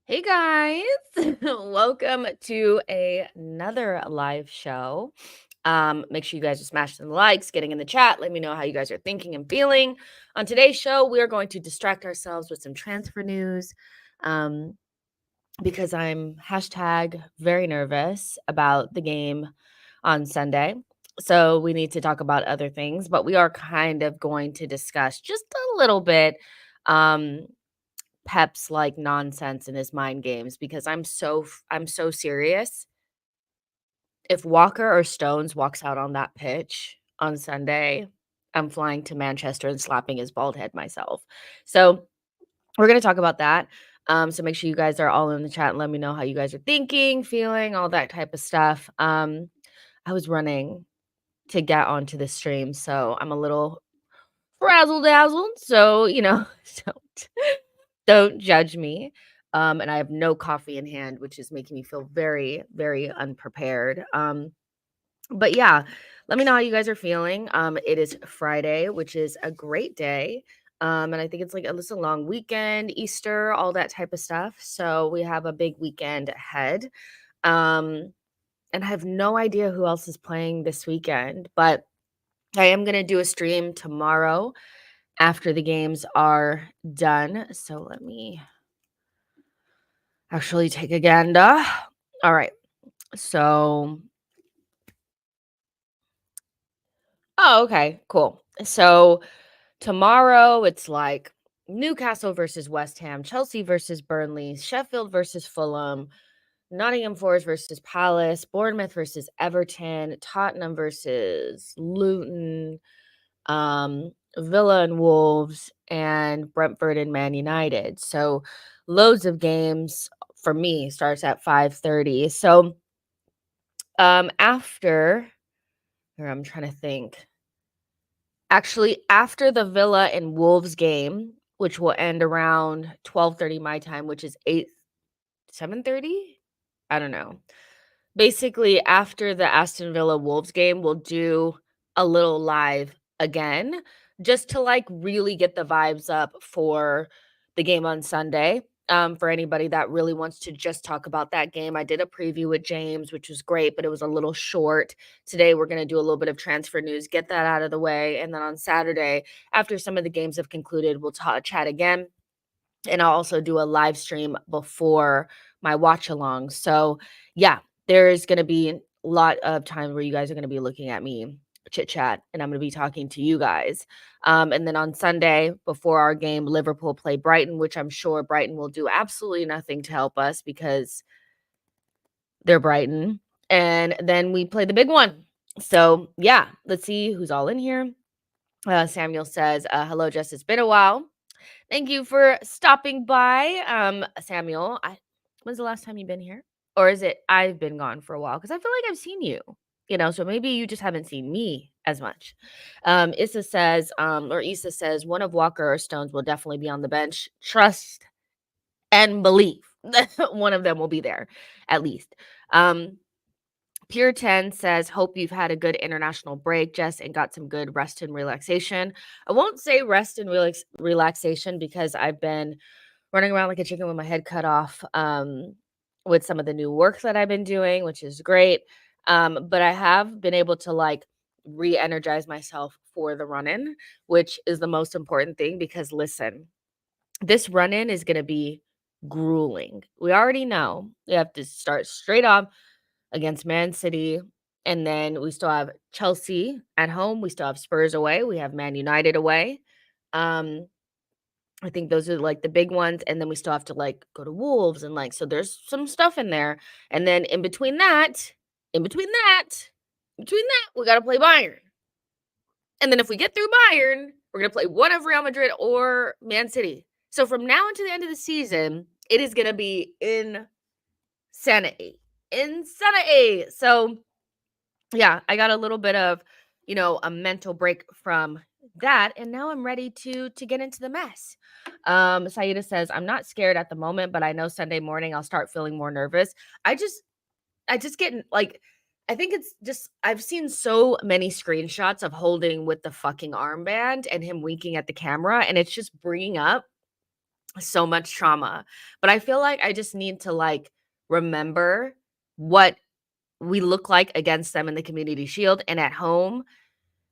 Hey guys, welcome to another live show. Make sure you guys are smashing the likes, getting in the chat. Let me know how you guys are thinking and feeling. On today's show, we are going to distract ourselves with some transfer news um, because I'm hashtag very nervous about the game on Sunday. So we need to talk about other things, but we are kind of going to discuss just a little bit. Um, Pep's like nonsense in his mind games because I'm so serious. If Walker or Stones walks out on that pitch on Sunday, I'm flying to Manchester and slapping his bald head myself. So we're gonna talk about that. So make sure you guys are all in the chat and let me know how you guys are thinking, feeling, all that type of stuff. I was running to get onto the stream, so I'm a little frazzle dazzled. So don't don't judge me. And I have no coffee in hand, which is making me feel very, very unprepared. But yeah, let me know how you guys are feeling. It is Friday, which is a great day. And I think it's like a long weekend, Easter, all that type of stuff. So we have a big weekend ahead. Um, and I have no idea who else is playing this weekend, but I am gonna do a stream tomorrow after the games are done. So let me actually take a gander. All right. So, oh, okay, cool. So tomorrow it's like Newcastle versus West Ham, Chelsea versus Burnley, Sheffield versus Fulham, Nottingham Forest versus Palace, Bournemouth versus Everton, Tottenham versus Luton, Villa and Wolves, and Brentford and Man United. So loads of games for me starts at 5:30. So after or I'm trying to think. Actually, after the Villa and Wolves game, which will end around 12:30 my time, which is 7:30? I don't know. Basically, after the Aston Villa Wolves game, we'll do a little live again just to like really get the vibes up for the game on Sunday. For anybody that really wants to just talk about that game, I did a preview with James, which was great, but it was a little short. Today, we're going to do a little bit of transfer news, get that out of the way. And then on Saturday, after some of the games have concluded, we'll chat again. And I'll also do a live stream before my watch along. So, yeah, there's going to be a lot of time where you guys are going to be looking at me chit chat and I'm going to be talking to you guys. And then on Sunday, before our game, Liverpool play Brighton, which I'm sure Brighton will do absolutely nothing to help us because they're Brighton. And then we play the big one. So, yeah, let's see who's all in here. Samuel says, hello, Jess. It's been a while. Thank you for stopping by, Samuel. When's the last time you've been here? Or is it I've been gone for a while? Because I feel like I've seen you, so maybe you just haven't seen me as much. Issa says, one of Walker or Stones will definitely be on the bench. Trust and believe one of them will be there, at least. Pure 10 says, hope you've had a good international break, Jess, and got some good rest and relaxation. I won't say rest and relaxation because I've been running around like a chicken with my head cut off with some of the new work that I've been doing, which is great. But I have been able to like re-energize myself for the run-in, which is the most important thing because listen, this run-in is going to be grueling. We already know we have to start straight off against Man City. And then we still have Chelsea at home. We still have Spurs away. We have Man United away. I think those are like the big ones. And then we still have to like go to Wolves and like, so there's some stuff in there. And then in between that, we got to play Bayern. And then if we get through Bayern, we're going to play one of Real Madrid or Man City. So from now until the end of the season, it is going to be insanity. So yeah, I got a little bit of, a mental break from that, and now I'm ready to get into the mess. Saida says, I'm not scared at the moment, but I know Sunday morning I'll start feeling more nervous. I just get like, I think it's just, I've seen so many screenshots of holding with the fucking armband and him winking at the camera, and it's just bringing up so much trauma. But I feel like I just need to like remember what we look like against them in the Community Shield and at home.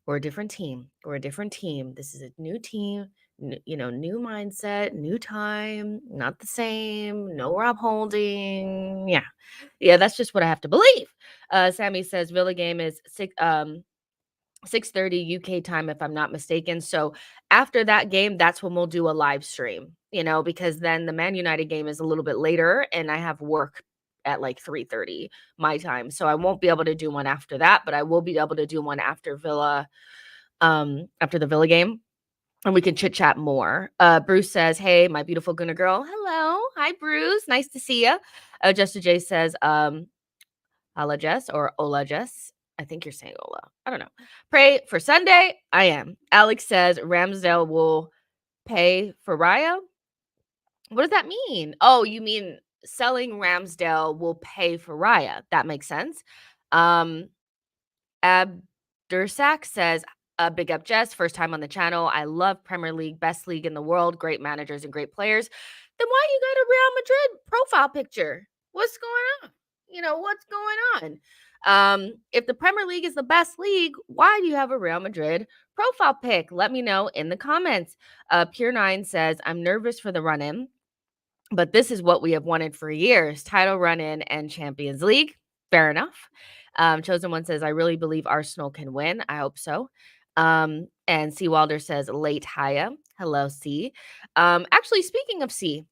We're a different team. We're a different team. This is a new team, new mindset, new time, not the same. No Rob Holding. Yeah. Yeah, that's just what I have to believe. Sammy says Villa game is 6:30 UK time, if I'm not mistaken. So after that game, that's when we'll do a live stream, because then the Man United game is a little bit later and I have work at like 3:30 my time. So I won't be able to do one after that, but I will be able to do one after after the Villa game. And we can chit chat more. Bruce says, "Hey, my beautiful Gunner girl. Hello. Hi, Bruce. Nice to see you." Justa J says, Hola Jess or Ola Jess. I think you're saying Ola. I don't know. Pray for Sunday. I am. Alex says Ramsdale will pay for Raya. What does that mean? Oh, you mean selling Ramsdale will pay for Raya. That makes sense. Abdursak says, big up Jess, first time on the channel. I love Premier League, best league in the world, great managers and great players. Then why you got a Real Madrid profile picture? What's going on? What's going on? If the Premier League is the best league, why do you have a Real Madrid profile pic? Let me know in the comments. Pure9 says, I'm nervous for the run-in, but this is what we have wanted for years, title run-in and Champions League. Fair enough. Chosen One says, I really believe Arsenal can win. I hope so. And C. Wilder says, late Haya. Hello, C. Actually, speaking of C.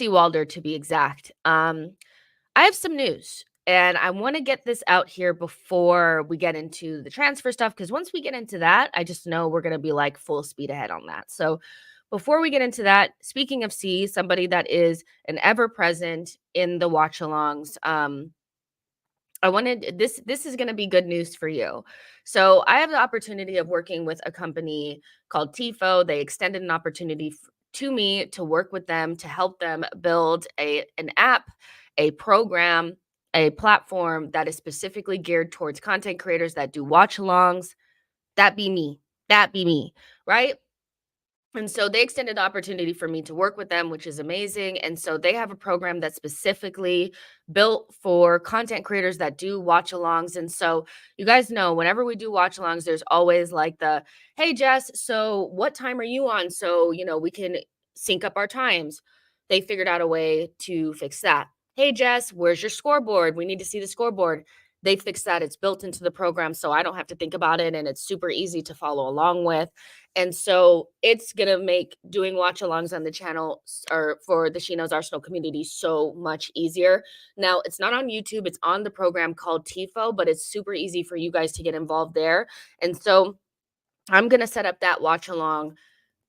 Wilder to be exact, I have some news. And I want to get this out here before we get into the transfer stuff, because once we get into that, I just know we're going to be like full speed ahead on that. So before we get into that, speaking of C, somebody that is an ever present in the watch alongs, I wanted this is going to be good news for you. So I have the opportunity of working with a company called Tifo. They extended an opportunity to me to work with them to help them build an app, a program, a platform that is specifically geared towards content creators that do watch alongs. That be me. That be me, right? And so they extended the opportunity for me to work with them, which is amazing. And so they have a program that's specifically built for content creators that do watch alongs. And so you guys know, whenever we do watch alongs, there's always like hey, Jess, so what time are you on? So, we can sync up our times. They figured out a way to fix that. Hey, Jess, where's your scoreboard? We need to see the scoreboard. They fixed that. It's built into the program, so I don't have to think about it. And it's super easy to follow along with. And so it's going to make doing watch alongs on the channel or for the She Knows Arsenal community so much easier. Now, it's not on YouTube. It's on the program called Tifo, but it's super easy for you guys to get involved there. And so I'm going to set up that watch along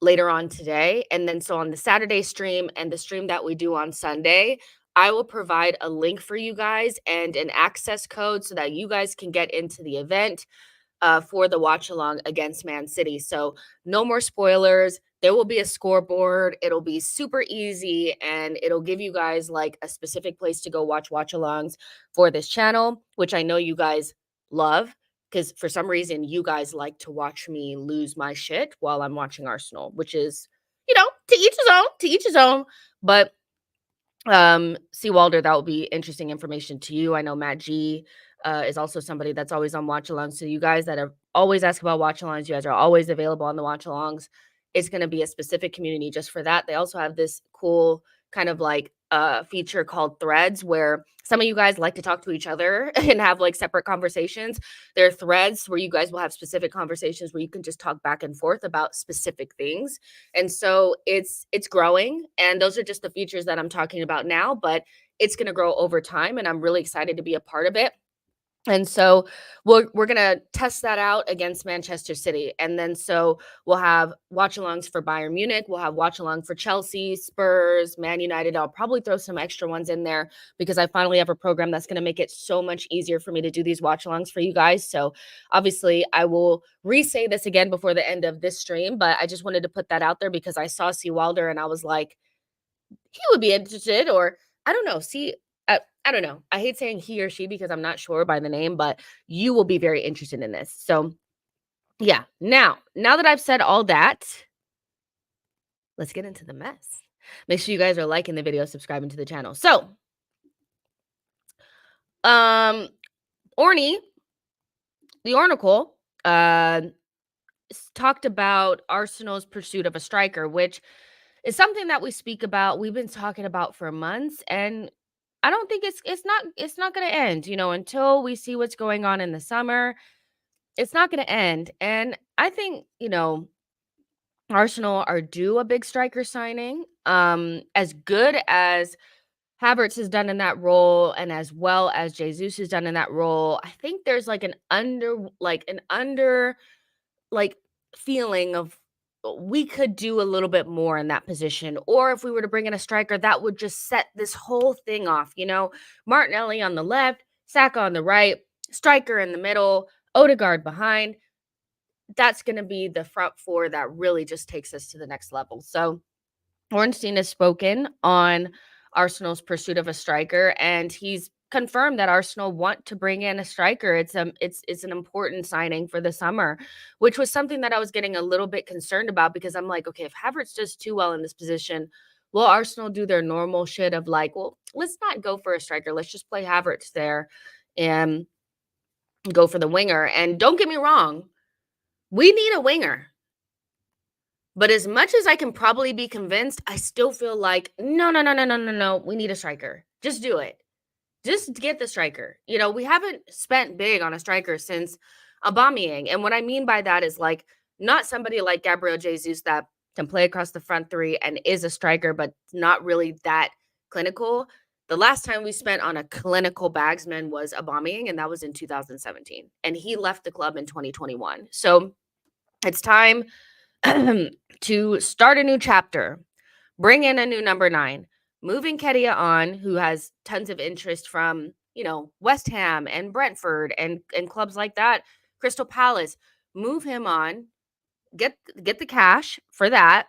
later on today. And then so on the Saturday stream and the stream that we do on Sunday, I will provide a link for you guys and an access code so that you guys can get into the event for the watch along against Man City. So no more spoilers. There will be a scoreboard. It'll be super easy and it'll give you guys like a specific place to go watch alongs for this channel, which I know you guys love because for some reason you guys like to watch me lose my shit while I'm watching Arsenal, which is, to each his own. But C. Walder, that will be interesting information to you. I know Matt G is also somebody that's always on watch alongs. So you guys that are always ask about watch alongs, you guys are always available on the watch alongs. It's going to be a specific community just for that. They also have this cool kind of like feature called Threads where some of you guys like to talk to each other and have like separate conversations. There are threads where you guys will have specific conversations where you can just talk back and forth about specific things. And so it's growing, and those are just the features that I'm talking about now, but it's going to grow over time, and I'm really excited to be a part of it. And so we're going to test that out against Manchester City. And then so we'll have watch alongs for Bayern Munich. We'll have watch along for Chelsea, Spurs, Man United. I'll probably throw some extra ones in there because I finally have a program that's going to make it so much easier for me to do these watch alongs for you guys. So obviously I will re-say this again before the end of this stream, but I just wanted to put that out there because I saw C. Wilder and I was like, he would be interested, or I don't know. See, I don't know. I hate saying he or she because I'm not sure by the name, but you will be very interested in this. So yeah, now that I've said all that, let's get into the mess. Make sure you guys are liking the video, subscribing to the channel. So, Orny, the Ornicle, talked about Arsenal's pursuit of a striker, which is something that we speak about. We've been talking about for months, and I don't think it's not going to end, until we see what's going on in the summer. It's not going to end. And I think, Arsenal are due a big striker signing. As good as Havertz has done in that role and as well as Jesus has done in that role, I think there's an under like feeling of we could do a little bit more in that position. Or if we were to bring in a striker, that would just set this whole thing off. Martinelli on the left, Saka on the right, striker in the middle, Odegaard behind. That's going to be the front four that really just takes us to the next level. So Ornstein has spoken on Arsenal's pursuit of a striker, and he's confirmed that Arsenal want to bring in a striker. It's an important signing for the summer, which was something that I was getting a little bit concerned about, because I'm like, okay, if Havertz does too well in this position, will Arsenal do their normal shit of like, well, let's not go for a striker. Let's just play Havertz there and go for the winger. And don't get me wrong, we need a winger. But as much as I can probably be convinced, I still feel like, no, we need a striker. Just do it. Just get the striker. We haven't spent big on a striker since Aubameyang. And what I mean by that is like not somebody like Gabriel Jesus that can play across the front three and is a striker, but not really that clinical. The last time we spent on a clinical bagsman was Aubameyang, and that was in 2017. And he left the club in 2021. So it's time to start a new chapter, bring in a new number 9, moving Kedia on, who has tons of interest from, West Ham and Brentford and clubs like that, Crystal Palace. Move him on, get the cash for that.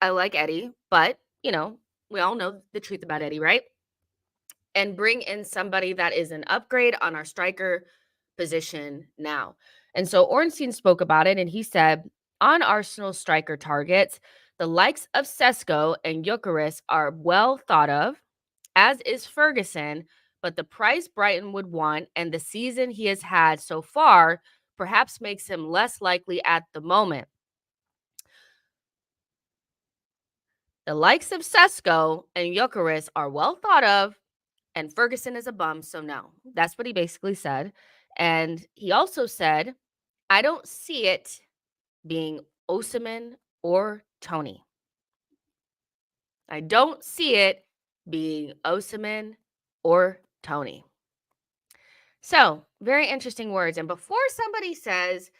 I like Eddie, but, we all know the truth about Eddie, right? And bring in somebody that is an upgrade on our striker position now. And so Ornstein spoke about it, and he said, on Arsenal striker targets, the likes of Sesko and Gyökeres are well thought of, as is Ferguson, but the price Brighton would want and the season he has had so far perhaps makes him less likely at the moment. The likes of Sesko and Gyökeres are well thought of, and Ferguson is a bum, so no. That's what he basically said. And he also said, I don't see it being Osimhen or Tony. I don't see it being Osimhen or Tony. So, very interesting words. And before somebody says,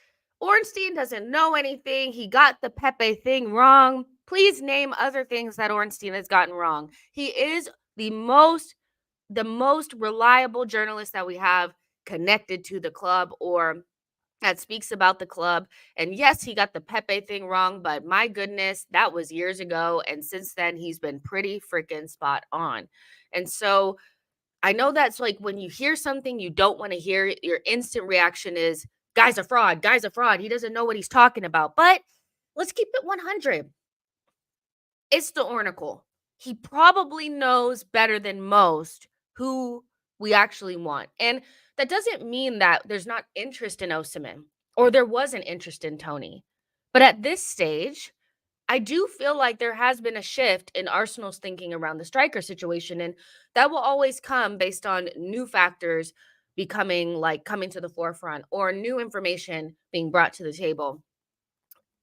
Ornstein doesn't know anything, he got the Pepe thing wrong, please name other things that Ornstein has gotten wrong. He is the most reliable journalist that we have connected to the club, or that speaks about the club. And yes, he got the Pepe thing wrong, but my goodness, that was years ago. And since then, he's been pretty freaking spot on. And so I know that's like when you hear something you don't want to hear, your instant reaction is, guy's a fraud, He doesn't know what he's talking about. But let's keep it 100. It's the Oracle. He probably knows better than most who we actually want. And that doesn't mean that there's not interest in Osimhen or there wasn't interest in Tony. But at this stage, I do feel like there has been a shift in Arsenal's thinking around the striker situation. And that will always come based on new factors coming to the forefront or new information being brought to the table.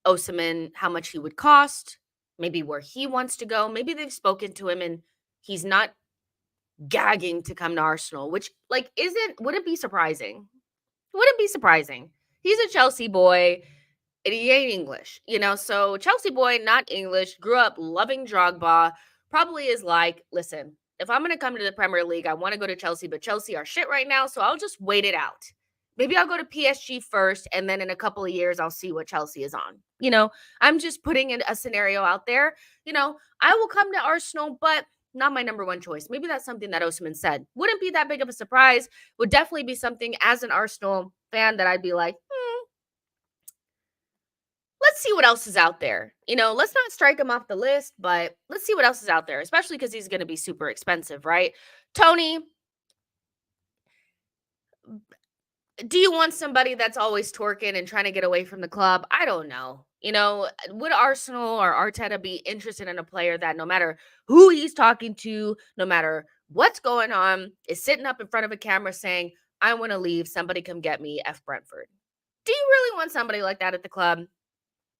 Osimhen, how much he would cost, maybe where he wants to go. Maybe they've spoken to him and he's not gagging to come to Arsenal, which wouldn't be surprising. Wouldn't be surprising. He's a Chelsea boy and he ain't English, so Chelsea boy, not English, grew up loving Drogba, probably is like, listen, if I'm going to come to the Premier League, I want to go to Chelsea, but Chelsea are shit right now, so I'll just wait it out. Maybe I'll go to PSG first, and then in a couple of years, I'll see what Chelsea is on. I'm just putting in a scenario out there. I will come to Arsenal, but not my number one choice. Maybe that's something that Osimhen said. Wouldn't be that big of a surprise. Would definitely be something as an Arsenal fan that I'd be like, let's see what else is out there. Let's not strike him off the list, but let's see what else is out there, especially because he's going to be super expensive, right? Tony, do you want somebody that's always twerking and trying to get away from the club? I don't know. Would Arsenal or Arteta be interested in a player that no matter who he's talking to, no matter what's going on, is sitting up in front of a camera saying, I want to leave, somebody come get me, F Brentford? Do you really want somebody like that at the club?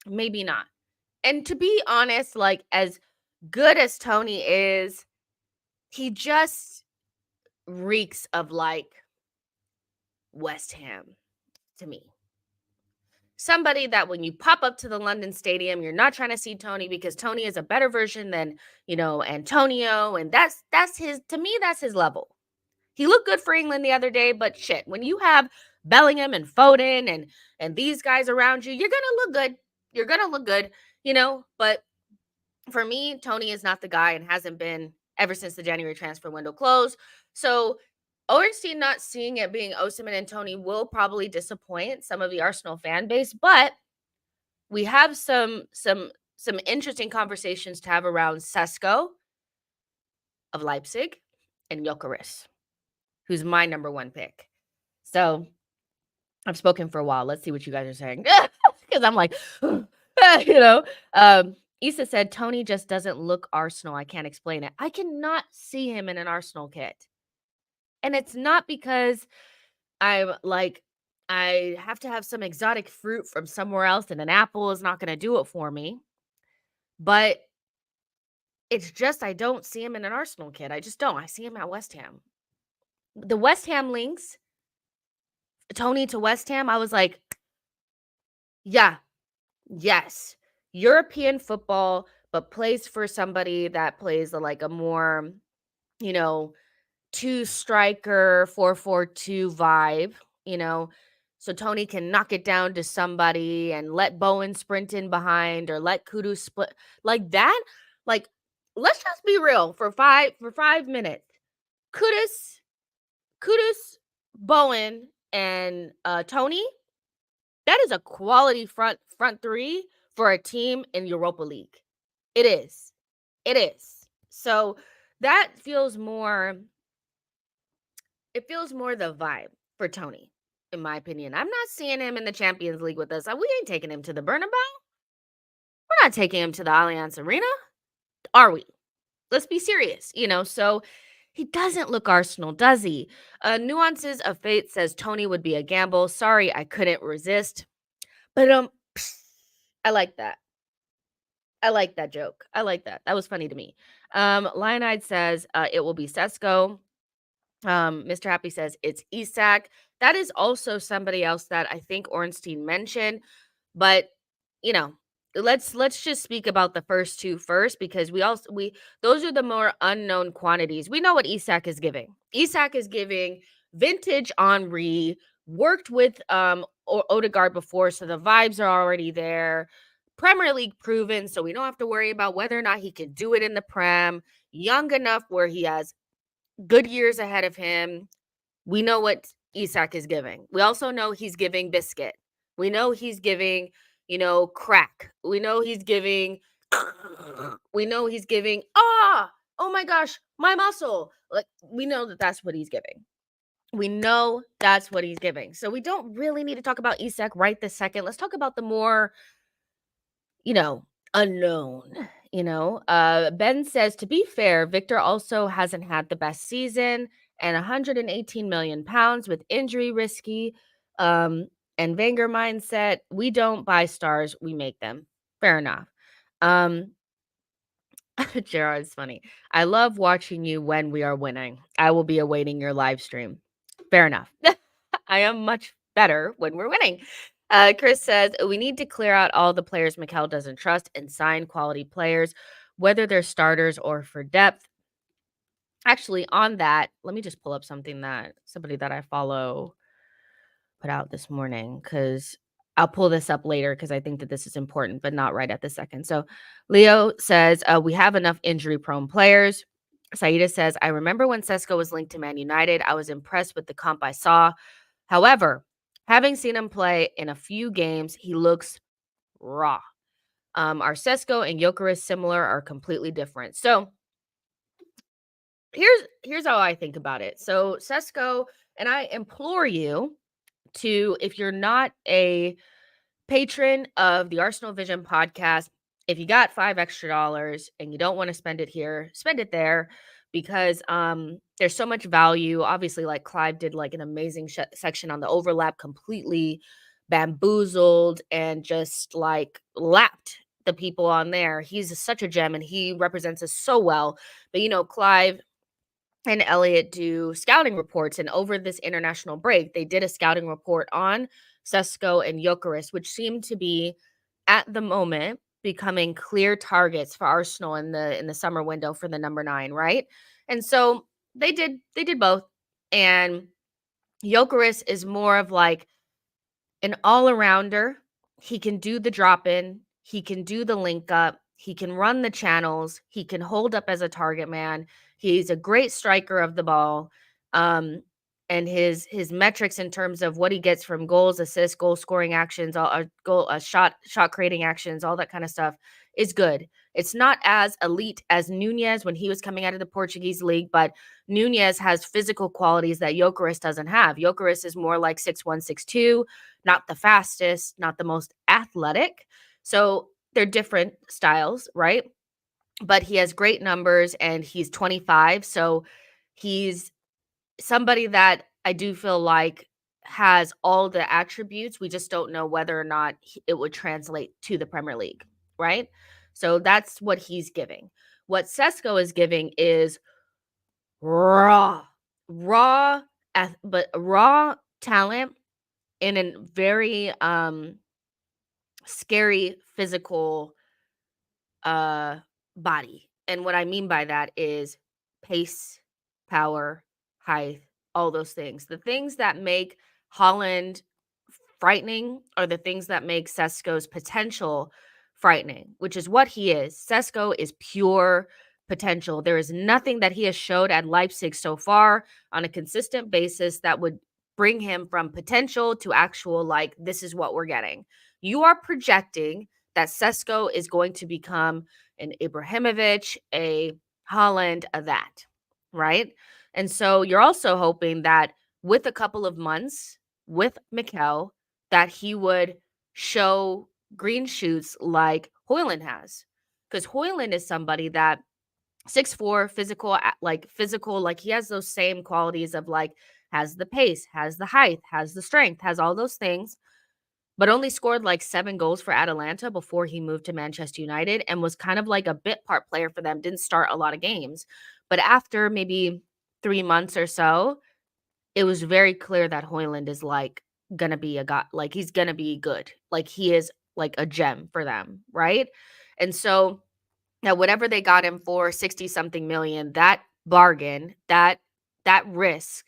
Maybe not. And to be honest, like, as good as Tony is, he just reeks of like West Ham to me. Somebody that when you pop up to the London Stadium, you're not trying to see Tony because Tony is a better version than, Antonio. And that's to me, that's his level. He looked good for England the other day, but shit, when you have Bellingham and Foden and these guys around you, you're gonna look good. You're gonna look good, but for me, Tony is not the guy and hasn't been ever since the January transfer window closed. So Ornstein not seeing it being Osimhen and Tony will probably disappoint some of the Arsenal fan base, but we have some interesting conversations to have around Sesko of Leipzig and Gyökeres, who's my number one pick. So I've spoken for a while. Let's see what you guys are saying. Because I'm like, Issa said, Tony just doesn't look Arsenal. I can't explain it. I cannot see him in an Arsenal kit. And it's not because I'm like, I have to have some exotic fruit from somewhere else and an apple is not going to do it for me. But it's just, I don't see him in an Arsenal kit. I just don't. I see him at West Ham. The West Ham links, Tony to West Ham, I was like, yeah, yes. European football, but plays for somebody that plays like a more, two striker 4-4-2 vibe, so Tony can knock it down to somebody and let Bowen sprint in behind or let Kudus split like that. Like, let's just be real for 5 minutes. Kudus, Bowen, and Tony. That is a quality front three for a team in Europa League. It is. So that feels more. It feels more the vibe for Tony, in my opinion. I'm not seeing him in the Champions League with us. We ain't taking him to the Bernabeu. We're not taking him to the Allianz Arena. Are we? Let's be serious, So he doesn't look Arsenal, does he? Nuances of Fate says Tony would be a gamble. Sorry, I couldn't resist. But I like that. I like that joke. I like that. That was funny to me. Lionide says it will be Sesko. Mr. Happy says it's Isak. That is also somebody else that I think Ornstein mentioned, but let's just speak about the first two first because those are the more unknown quantities. We know what Isak is giving. Isak is giving vintage Henry, worked with Odegaard before, so the vibes are already there. Premier League proven, so we don't have to worry about whether or not he can do it in the Prem. Young enough where he has good years ahead of him. We know what Isak is giving. We also know he's giving biscuit. We know he's giving, crack. We know he's giving, oh my gosh, my muscle. Like, we know that that's what he's giving. So we don't really need to talk about Isak right this second. Let's talk about the more, unknown. Ben says, to be fair, Victor also hasn't had the best season and 118 million pounds with injury risky. And Wenger mindset, we don't buy stars, we make them. Fair enough. Gerard's funny. I love watching you when we are winning. I will be awaiting your live stream. Fair enough. I am much better when we're winning. Chris says, we need to clear out all the players Mikel doesn't trust and sign quality players, whether they're starters or for depth. Actually, on that, let me just pull up something that somebody that I follow put out this morning, because I'll pull this up later because I think that this is important, but not right at the second. So Leo says, we have enough injury-prone players. Saida says, I remember when Sesko was linked to Man United, I was impressed with the comp I saw. However, having seen him play in a few games, he looks raw. Are Sesko and Gyökeres similar or completely different? So here's how I think about it. So Sesko, and I implore you to, if you're not a patron of the Arsenal Vision podcast, if you got $5 extra and you don't want to spend it here, spend it there, because there's so much value. Obviously, like Clive did like an amazing section on the overlap, completely bamboozled and just like lapped the people on there. He's such a gem and he represents us so well. But Clive and Elliot do scouting reports. And over this international break, they did a scouting report on Sesko and Gyökeres, which seemed to be at the moment becoming clear targets for Arsenal in the summer window for the number 9, right? And so they did both. And Gyökeres is more of like an all-arounder. He can do the drop-in, he can do the link up, he can run the channels, he can hold up as a target man. He's a great striker of the ball. And his metrics in terms of what he gets from goals, assists, goal scoring actions, shot creating actions, all that kind of stuff is good. It's not as elite as Nunez when he was coming out of the Portuguese league, but Nunez has physical qualities that Gyökeres doesn't have. Gyökeres is more like 6'1", 6'2", not the fastest, not the most athletic. So they're different styles, right? But he has great numbers and he's 25. So he's somebody that I do feel like has all the attributes. We just don't know whether or not it would translate to the Premier League, right? So that's what he's giving. What Sesko is giving is raw, raw, but raw talent in a very scary physical body. And what I mean by that is pace, power, height, all those things. The things that make Holland frightening are the things that make Sesko's potential frightening, which is what he is. Sesko is pure potential. There is nothing that he has showed at Leipzig so far on a consistent basis that would bring him from potential to actual, like, this is what we're getting. You are projecting that Sesko is going to become an Ibrahimovic, a Holland, a that, right? And so you're also hoping that with a couple of months with Mikel, that he would show green shoots like Hoyland has. Because Hoyland is somebody that 6'4", physical, like he has those same qualities of like has the pace, has the height, has the strength, has all those things, but only scored like 7 goals for Atalanta before he moved to Manchester United and was kind of like a bit part player for them, didn't start a lot of games. But after maybe 3 months or so, it was very clear that Hoyland is like gonna be a guy, like he's gonna be good. Like he is like a gem for them, right? And so now whatever they got him for, 60 something million, that bargain, that risk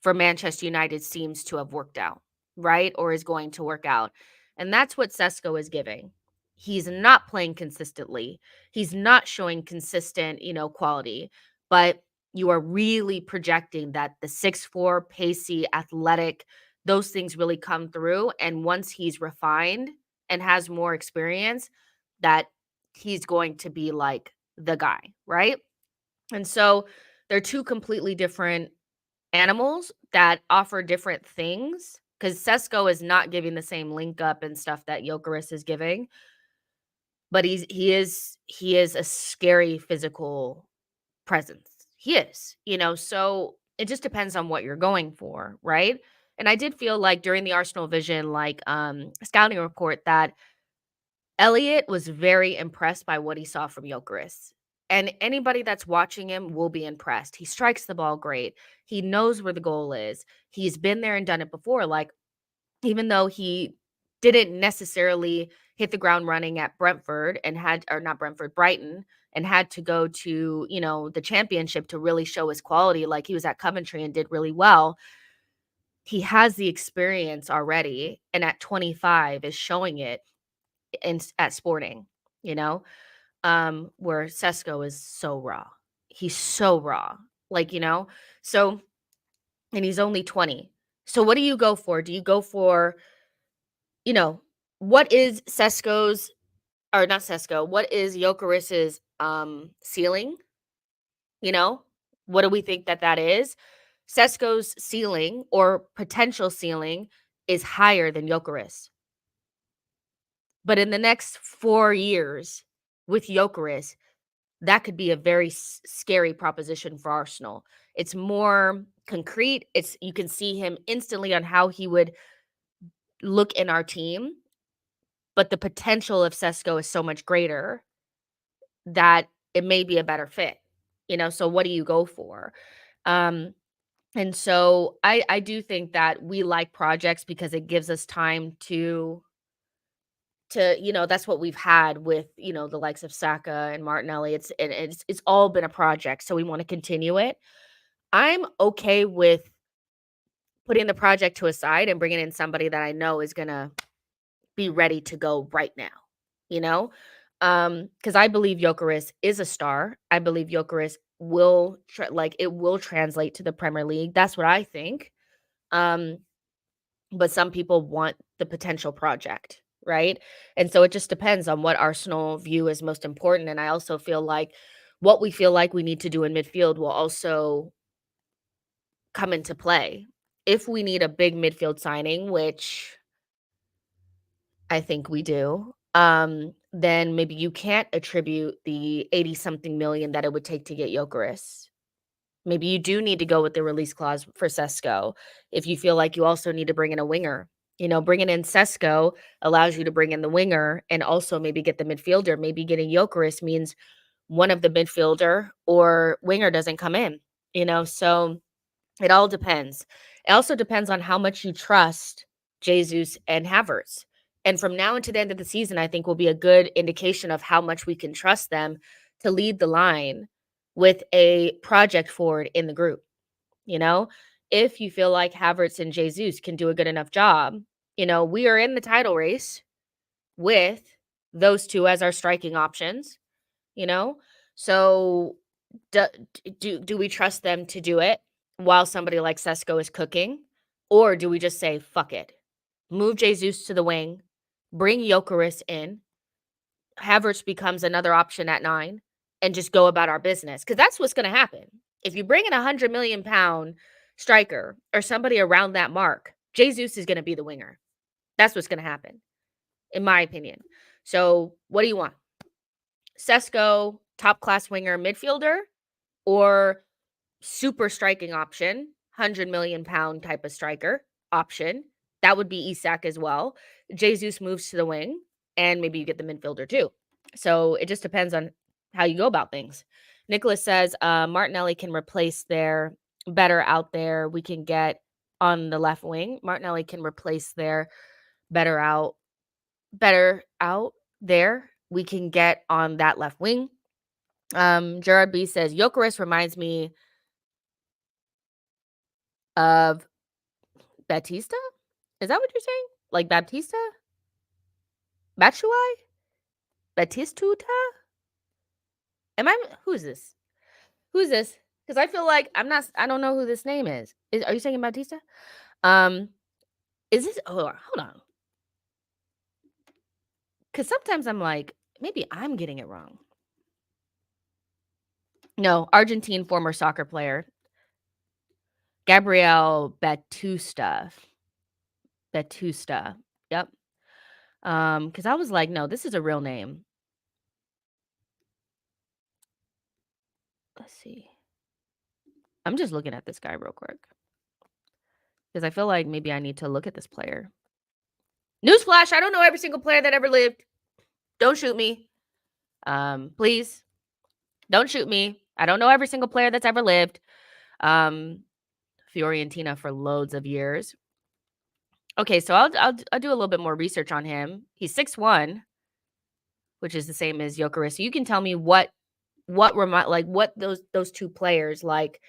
for Manchester United seems to have worked out, right? Or is going to work out. And that's what Sesko is giving. He's not playing consistently. He's not showing consistent, quality, but you are really projecting that the 6'4", pacey, athletic, those things really come through. And once he's refined and has more experience, that he's going to be like the guy, right? And so they're two completely different animals that offer different things, because Sesko is not giving the same link up and stuff that Gyökeres is giving, but he is a scary physical presence. He is, so it just depends on what you're going for, right? And I did feel like during the Arsenal Vision, like scouting report, that Elliot was very impressed by what he saw from Gyökeres. And anybody that's watching him will be impressed. He strikes the ball great. He knows where the goal is. He's been there and done it before. Like, even though he didn't necessarily hit the ground running at Brentford and not Brentford, Brighton, and had to go to, the championship to really show his quality. Like he was at Coventry and did really well. He has the experience already. And at 25 is showing it at Sporting, you know? Where Sesko is so raw. He's so raw. Like, so, and he's only 20. So what do you go for? Do you go for, you know, what is Sesko's or not Sesko, what is Gyökeres's ceiling? You know, what do we think that that is? Sesko's ceiling or potential ceiling is higher than Gyökeres. But in the next 4 years with Gyökeres, that could be a very scary proposition for Arsenal. It's more concrete. It's you can see him instantly on how he would look in our team, but the potential of Sesko is so much greater that it may be a better fit. So what do you go for? Um and so I do think that we like projects because it gives us time to that's what we've had with the likes of Saka and Martinelli. It's all been a project, so we want to continue it. I'm okay with putting the project to a side and bringing in somebody that I know is gonna be ready to go right now, you know? Because I believe Gyökeres is a star. I believe Gyökeres will it will translate to the Premier League. That's what I think. Um, but some people want the potential project, right? And so it just depends on what Arsenal view is most important. And I also feel like what we feel like we need to do in midfield will also come into play. If we need a big midfield signing, which I think we do, then maybe you can't attribute the 80 something million that it would take to get Gyökeres. Maybe you do need to go with the release clause for Sesko if you feel like you also need to bring in a winger. Bringing in Sesko allows you to bring in the winger and also maybe get the midfielder. Maybe getting Gyökeres means one of the midfielder or winger doesn't come in, so it all depends. It also depends on how much you trust Jesus and Havertz. And from now until the end of the season, I think will be a good indication of how much we can trust them to lead the line with a project forward in the group. You know, if you feel like Havertz and Jesus can do a good enough job, we are in the title race with those two as our striking options, you know? So do, do we trust them to do it while somebody like Sesko is cooking? Or do we just say, fuck it, move Jesus to the wing, bring Gyökeres in, Havertz becomes another option at 9, and just go about our business? Because that's what's going to happen. If you bring in £100 million striker or somebody around that mark, Jesus is going to be the winger. That's what's going to happen, in my opinion. So what do you want? Sesko, top class winger midfielder, or super striking option, £100 million type of striker option? That would be Isak as well. Jesus moves to the wing, and maybe you get the midfielder too. So it just depends on how you go about things. Nicholas says Martinelli can replace their better out there. We can get on the left wing. Martinelli can replace their better out there. We can get on that left wing. Gerard B says Gyökeres reminds me of Batista. Is that what you're saying? Like Baptista? Batshuayi? Batistuta? Who is this? Who's this? Because I feel like I don't know who this name is. Are you saying Batista? Is this, hold on. Because sometimes I'm like, maybe I'm getting it wrong. No, Argentine former soccer player. Gabriel Batusta. Yep. Because I was like, no, this is a real name. Let's see. I'm just looking at this guy real quick. Because I feel like maybe I need to look at this player. Newsflash, I don't know every single player that ever lived. Don't shoot me. Please. Don't shoot me. I don't know every single player that's ever lived. Fiorentina for loads of years. Okay, so I'll do a little bit more research on him. He's 6'1", which is the same as Gyökeres. So you can tell me what those two players like.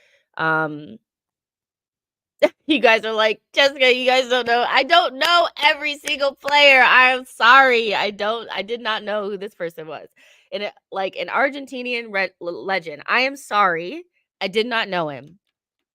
You guys are like, Jessica, you guys don't know. I don't know every single player. I'm sorry. I did not know who this person was. And like an Argentinian legend. I am sorry. I did not know him.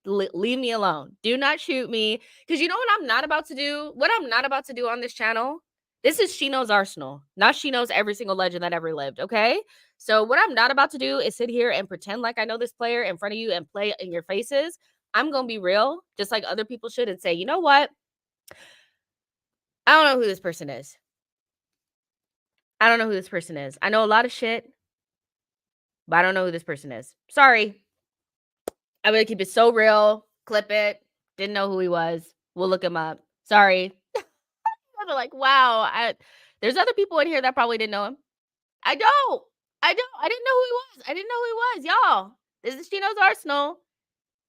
Leave me alone. Do not shoot me. Because you know what I'm not about to do? What I'm not about to do on this channel This is She Knows Arsenal, not She Knows every single legend that ever lived, okay? So what I'm not about to do is sit here and pretend like I know this player in front of you and play in your faces. I'm going to be real, just like other people should, and say, you know what? I don't know who this person is. I don't know who this person is. I know a lot of shit, but I don't know who this person is. Sorry. I'm going to keep it so real. Clip it. Didn't know who he was. We'll look him up. Sorry. I'm like, wow. There's other people in here that probably didn't know him. I don't. I didn't know who he was. I didn't know who he was, y'all. This is She Knows Arsenal.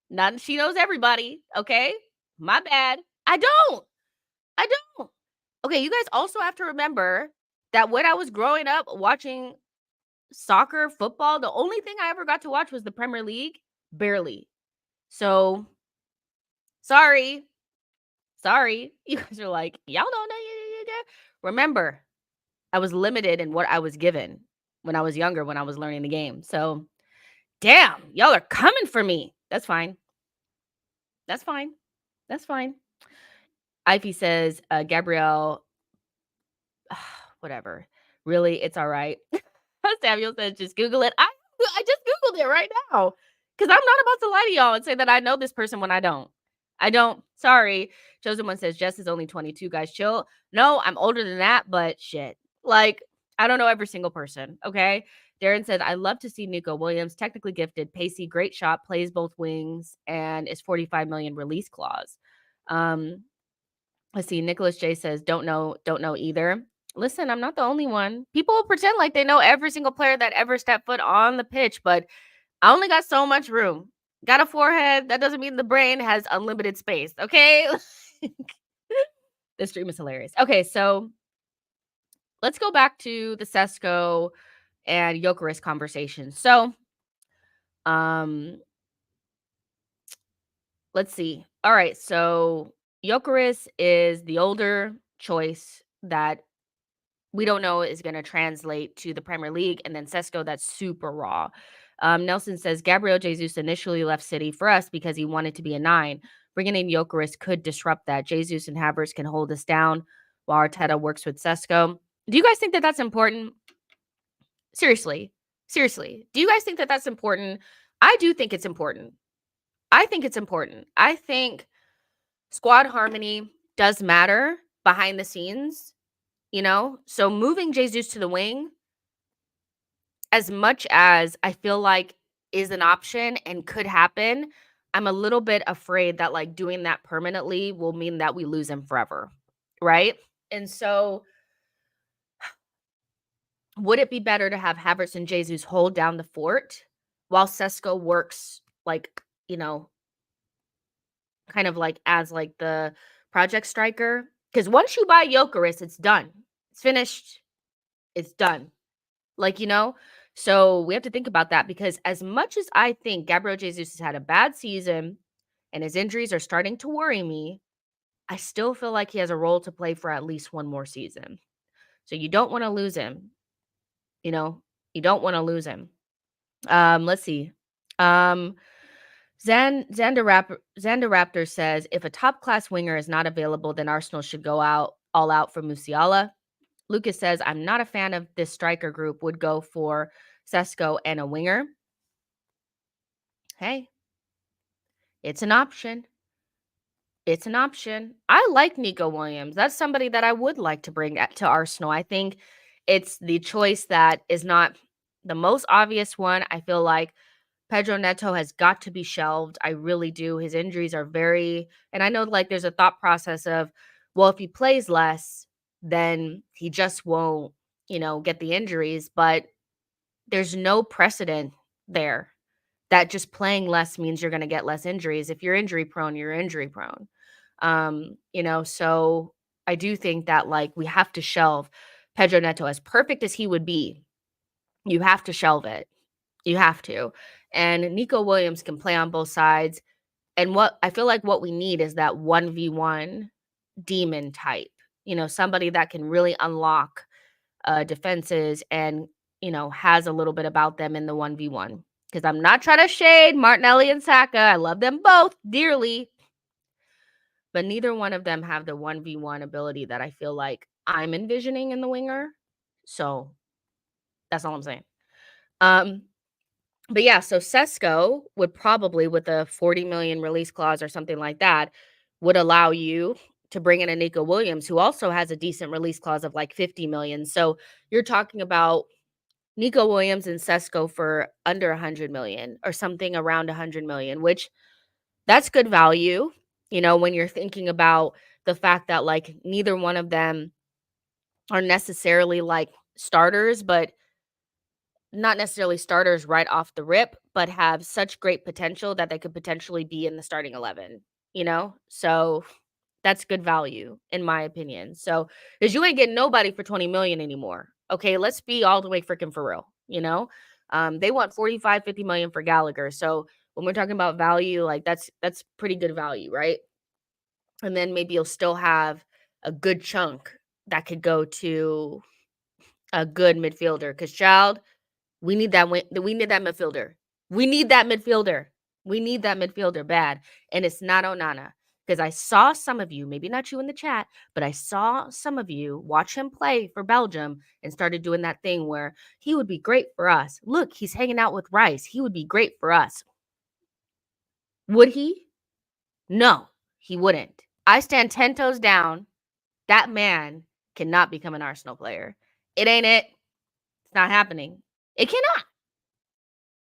Not She Knows Everybody. Okay. My bad. I don't. I don't. Okay. You guys also have to remember that when I was growing up watching soccer, football, the only thing I ever got to watch was the Premier League. Barely. So sorry. Sorry. You guys are like, y'all don't know. Remember, I was limited in what I was given when I was younger, when I was learning the game. So, damn, y'all are coming for me. That's fine. That's fine. That's fine. Ivy says, Gabrielle, whatever. Really, it's all right. Samuel says, just Google it. I just Googled it right now because I'm not about to lie to y'all and say that I know this person when I don't. I don't. Sorry. Chosen One says, Jess is only 22, guys. Chill. No, I'm older than that, but shit. Like, I don't know every single person, okay? Darren says, I love to see Nico Williams, technically gifted, pacey, great shot, plays both wings, and is 45 million release clause. Let's see. Nicholas J says, don't know either. Listen, I'm not the only one. People will pretend like they know every single player that ever stepped foot on the pitch, but I only got so much room. Got a forehead. That doesn't mean the brain has unlimited space, okay? This stream is hilarious. Okay, so let's go back to the Sesko and Gyökeres conversation. So, let's see. All right, so Gyökeres is the older choice that we don't know is going to translate to the Premier League, and then Sesko, that's super raw. Nelson says, Gabriel Jesus initially left City for us because he wanted to be a 9. Bringing in Gyökeres could disrupt that. Jesus and Havertz can hold us down while Arteta works with Sesko. Do you guys think that that's important? Seriously. Do you guys think that that's important? I do think it's important. I think it's important. I think squad harmony does matter behind the scenes. You know, so moving Jesus to the wing, as much as I feel like is an option and could happen, I'm a little bit afraid that like doing that permanently will mean that we lose him forever. Right. And so would it be better to have Havertz and Jesus hold down the fort while Sesko works like, you know, kind of like as like the project striker? Because once you buy Gyökeres, it's done. It's finished. It's done. Like, you know, so we have to think about that because as much as I think Gabriel Jesus has had a bad season and his injuries are starting to worry me, I still feel like he has a role to play for at least one more season. So you don't want to lose him. You know, you don't want to lose him. Let's see. Xander Raptor says, if a top-class winger is not available, then Arsenal should go all out for Musiala. Lucas says, I'm not a fan of this striker group, would go for Sesko and a winger. Hey, it's an option. It's an option. I like Nico Williams. That's somebody that I would like to bring to Arsenal. I think it's the choice that is not the most obvious one. I feel like Pedro Neto has got to be shelved. I really do. His injuries are and I know like there's a thought process of, well, if he plays less, then he just won't, you know, get the injuries. But there's no precedent there that just playing less means you're going to get less injuries. If you're injury prone, you're injury prone. You know, so I do think that like we have to shelve Pedro Neto. As perfect as he would be, you have to shelve it. You have to. And Nico Williams can play on both sides. And what I feel like what we need is that 1v1 demon type, you know, somebody that can really unlock defenses and, you know, has a little bit about them in the 1v1. Because I'm not trying to shade Martinelli and Saka. I love them both dearly. But neither one of them have the 1v1 ability that I feel like I'm envisioning in the winger. So that's all I'm saying. Um, but yeah, so Sesko would probably, with a 40 million release clause or something like that, would allow you to bring in a Nico Williams, who also has a decent release clause of like 50 million. So you're talking about Nico Williams and Sesko for under 100 million or something around 100 million, which that's good value, when you're thinking about the fact that like neither one of them are necessarily like starters, but not necessarily starters right off the rip, but have such great potential that they could potentially be in the starting 11, you know? So that's good value in my opinion. So, cuz you ain't getting nobody for 20 million anymore. Okay, let's be all the way freaking for real. They want 45, 50 million for Gallagher. So, when we're talking about value, like that's pretty good value, right? And then maybe you'll still have a good chunk that could go to a good midfielder cuz child, we need that we need that midfielder. We need that midfielder. We need that midfielder bad, and it's not Onana, because I saw some of you, maybe not you in the chat, but I saw some of you watch him play for Belgium and started doing that thing where he would be great for us. Look, he's hanging out with Rice. He would be great for us. Would he? No, he wouldn't. I stand 10 toes down. That man cannot become an Arsenal player. It ain't it. It's not happening. It cannot.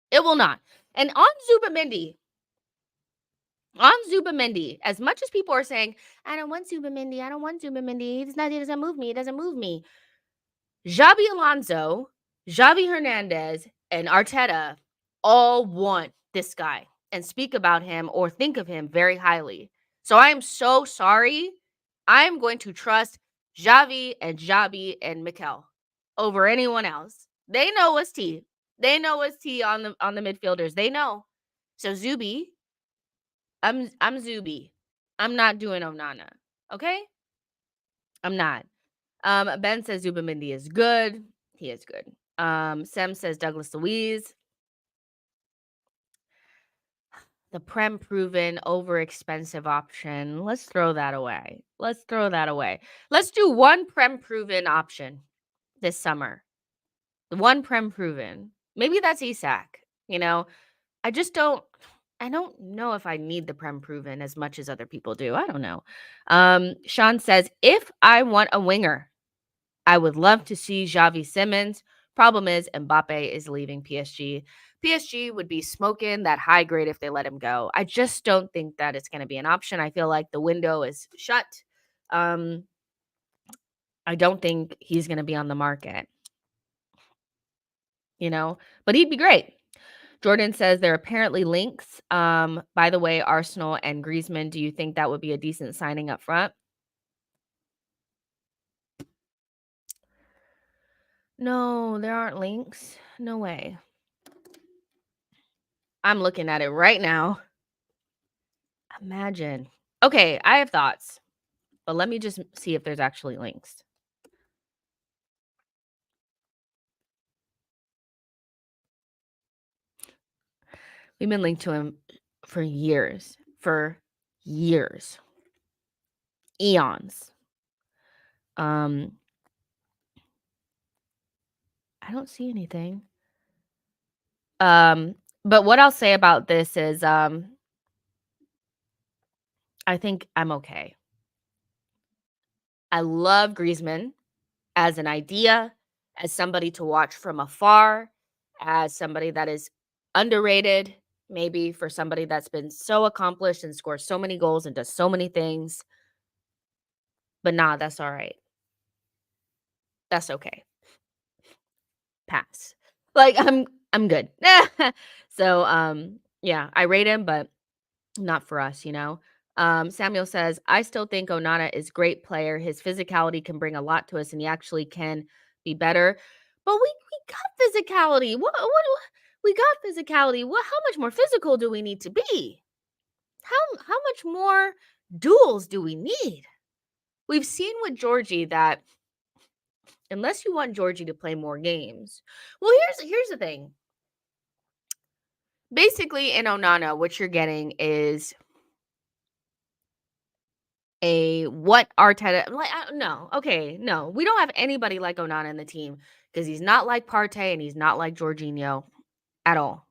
It will not. And on Zubamendi, as much as people are saying, I don't want Zubamendi, I don't want Zubamendi, he doesn't move me, it doesn't move me. Xabi Alonso, Xavi Hernandez, and Arteta all want this guy and speak about him or think of him very highly. So I am so sorry. I'm going to trust Xavi and Mikel over anyone else. They know what's tea. They know what's tea on the midfielders. They know. So Zuby, I'm Zuby. I'm not doing Onana. Okay? I'm not. Ben says Zubamendi is good. He is good. Sem says Douglas Luiz. The Prem proven over expensive option. Let's throw that away. Let's throw that away. Let's do one Prem proven option this summer. The one Prem proven. Maybe that's Isak. I just I don't know if I need the Prem proven as much as other people do. I don't know. Sean says, if I want a winger, I would love to see Xavi Simmons. Problem is, Mbappe is leaving PSG. PSG would be smoking that high grade if they let him go. I just don't think that it's going to be an option. I feel like the window is shut. I don't think he's going to be on the market, but he'd be great. Jordan says there are apparently links. By the way, Arsenal and Griezmann, do you think that would be a decent signing up front? No, there aren't links. No way. I'm looking at it right now. Imagine. Okay, I have thoughts, but let me just see if there's actually links. We've been linked to him for years. Eons. I don't see anything. But what I'll say about this is I think I'm okay. I love Griezmann as an idea, as somebody to watch from afar, as somebody that is underrated, maybe for somebody that's been so accomplished and scores so many goals and does so many things. But nah, that's all right. That's okay. Pass. Like I'm good. So yeah, I rate him, but not for us. Samuel says, I still think Onana is great player. His physicality can bring a lot to us, and he actually can be better. But we got physicality. What we got physicality. How much more physical do we need to be? How much more duels do we need? We've seen with Georgie that unless you want Georgie to play more games. Well, here's the thing. Basically, in Onana, what you're getting is what Arteta like, no, okay, no. We don't have anybody like Onana in the team because he's not like Partey and he's not like Jorginho at all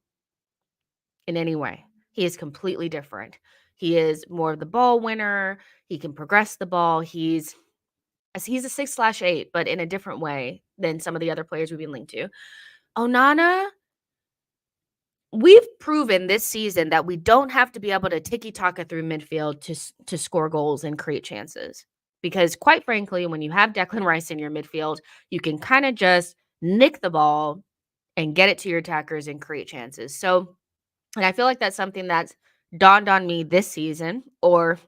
in any way. He is completely different. He is more of the ball winner. He can progress the ball. He's a 6/8, but in a different way than some of the other players we've been linked to. Onana, we've proven this season that we don't have to be able to tiki-taka through midfield to score goals and create chances. Because quite frankly, when you have Declan Rice in your midfield, you can kind of just nick the ball and get it to your attackers and create chances. So, and I feel like that's something that's dawned on me this season or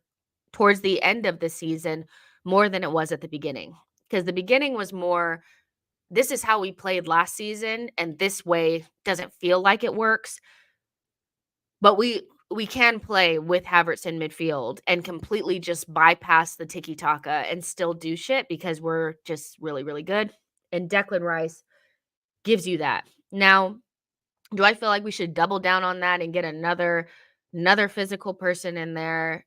towards the end of the season more than it was at the beginning. Because the beginning was more, this is how we played last season, and this way doesn't feel like it works. But we can play with Havertz in midfield and completely just bypass the tiki taka and still do shit because we're just really, really good. And Declan Rice gives you that. Now, do I feel like we should double down on that and get another physical person in there?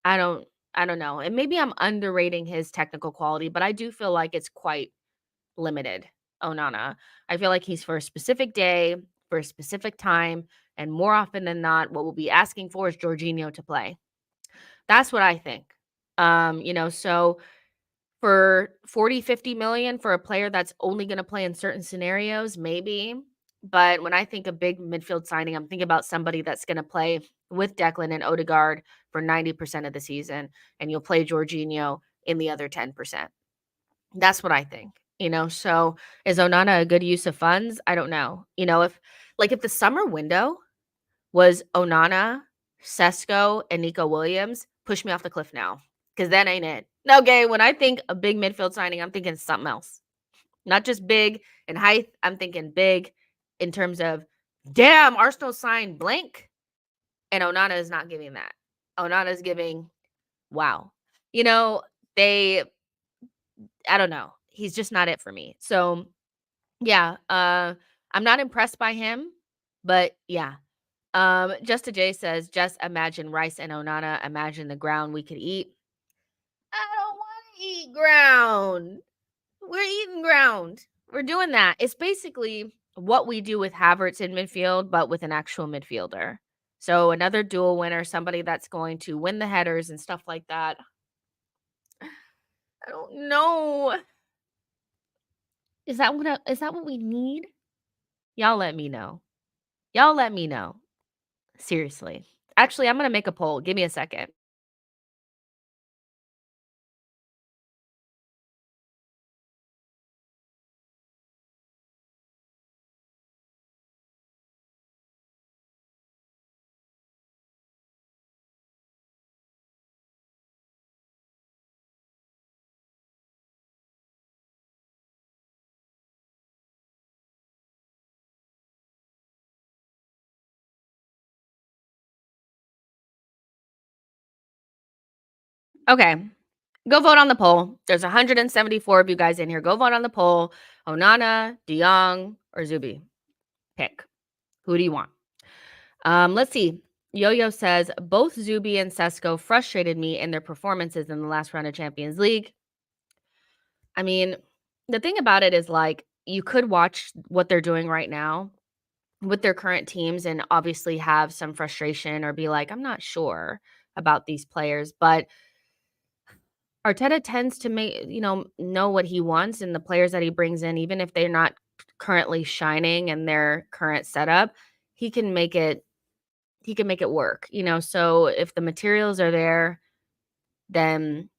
I don't I don't know. And maybe I'm underrating his technical quality, but I do feel like it's quite limited, Onana. I feel like he's for a specific day, for a specific time, and more often than not, what we'll be asking for is Jorginho to play. That's what I think. So for 40, 50 million for a player that's only going to play in certain scenarios, maybe. But when I think of big midfield signing, I'm thinking about somebody that's going to play with Declan and Odegaard for 90% of the season, and you'll play Jorginho in the other 10%. That's what I think. So is Onana a good use of funds? I don't know. If the summer window was Onana, Sesko, and Nico Williams, push me off the cliff now. Because that ain't it. Okay, when I think a big midfield signing, I'm thinking something else. Not just big in height. I'm thinking big in terms of, damn, Arsenal signed blank. And Onana is not giving that. Onana is giving, wow. You know, they, I don't know. He's just not it for me. So, yeah, I'm not impressed by him. But yeah, Just a J says, just imagine Rice and Onana. Imagine the ground we could eat. I don't want to eat ground. We're eating ground. We're doing that. It's basically what we do with Havertz in midfield, but with an actual midfielder. So another dual winner, somebody that's going to win the headers and stuff like that. I don't know. Is that what we need? Y'all let me know. Y'all let me know. Seriously. Actually, I'm gonna make a poll. Give me a second. Okay. Go vote on the poll. There's 174 of you guys in here. Go vote on the poll. Onana, De Jong, or Zubi. Pick. Who do you want? Let's see. Yo-Yo says, both Zubi and Sesko frustrated me in their performances in the last round of Champions League. I mean, the thing about it is, like, you could watch what they're doing right now with their current teams and obviously have some frustration or be like, I'm not sure about these players. But Arteta tends to know what he wants and the players that he brings in, even if they're not currently shining in their current setup, he can make it work. So if the materials are there, then,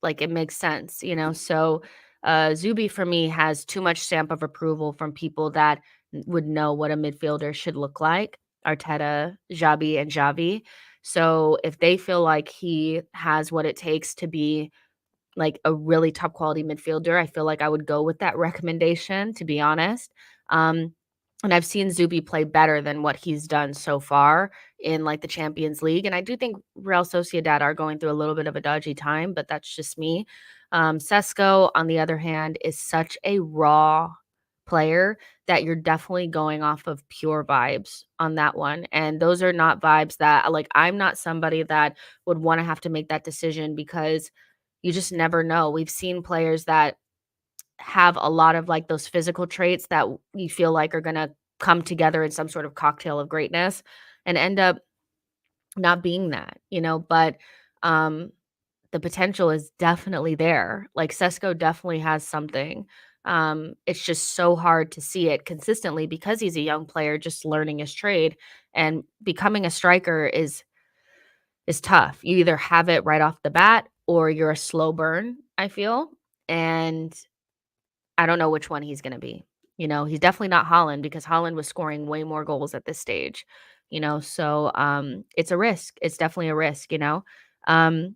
like, it makes sense. So Zubi for me has too much stamp of approval from people that would know what a midfielder should look like. Arteta, Xabi, and Xavi. So if they feel like he has what it takes to be like a really top quality midfielder, I feel like I would go with that recommendation, to be honest. Um, and I've seen Zubi play better than what he's done so far in like the Champions League. And I do think Real Sociedad are going through a little bit of a dodgy time, but that's just me. Sesko, on the other hand, is such a raw player that you're definitely going off of pure vibes on that one. And those are not vibes that like I'm not somebody that would want to have to make that decision because you just never know. We've seen players that have a lot of like those physical traits that you feel like are going to come together in some sort of cocktail of greatness and end up not being that, but um the potential is definitely there. Like Sesko definitely has something. It's just so hard to see it consistently because he's a young player just learning his trade, and becoming a striker is tough. You either have it right off the bat or you're a slow burn, I feel. And I don't know which one he's going to be. He's definitely not Holland because Holland was scoring way more goals at this stage. So it's a risk. It's definitely a risk. Um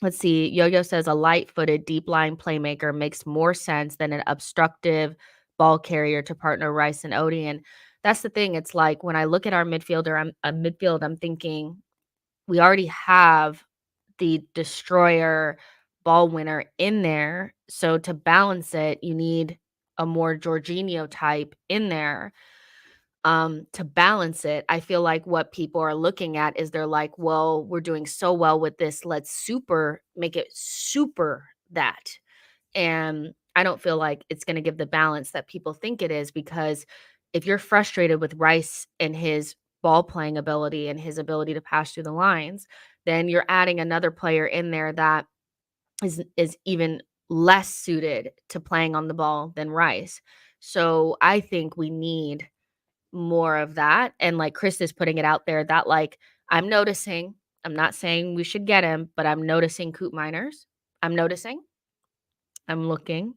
Let's see. Yo-Yo says a light-footed deep line playmaker makes more sense than an obstructive ball carrier to partner Rice and Odie. And that's the thing. It's like when I look at our midfield, I'm thinking we already have the destroyer ball winner in there. So to balance it, you need a more Jorginho type in there to balance it. I feel like what people are looking at is they're like, well, we're doing so well with this. Let's make it super that. And I don't feel like it's going to give the balance that people think it is, because if you're frustrated with Rice and his ball playing ability and his ability to pass through the lines, then you're adding another player in there that is even less suited to playing on the ball than Rice. So I think we need more of that. And like Chris is putting it out there that like I'm noticing, I'm not saying we should get him, but I'm noticing Coop Miners. I'm noticing. I'm looking.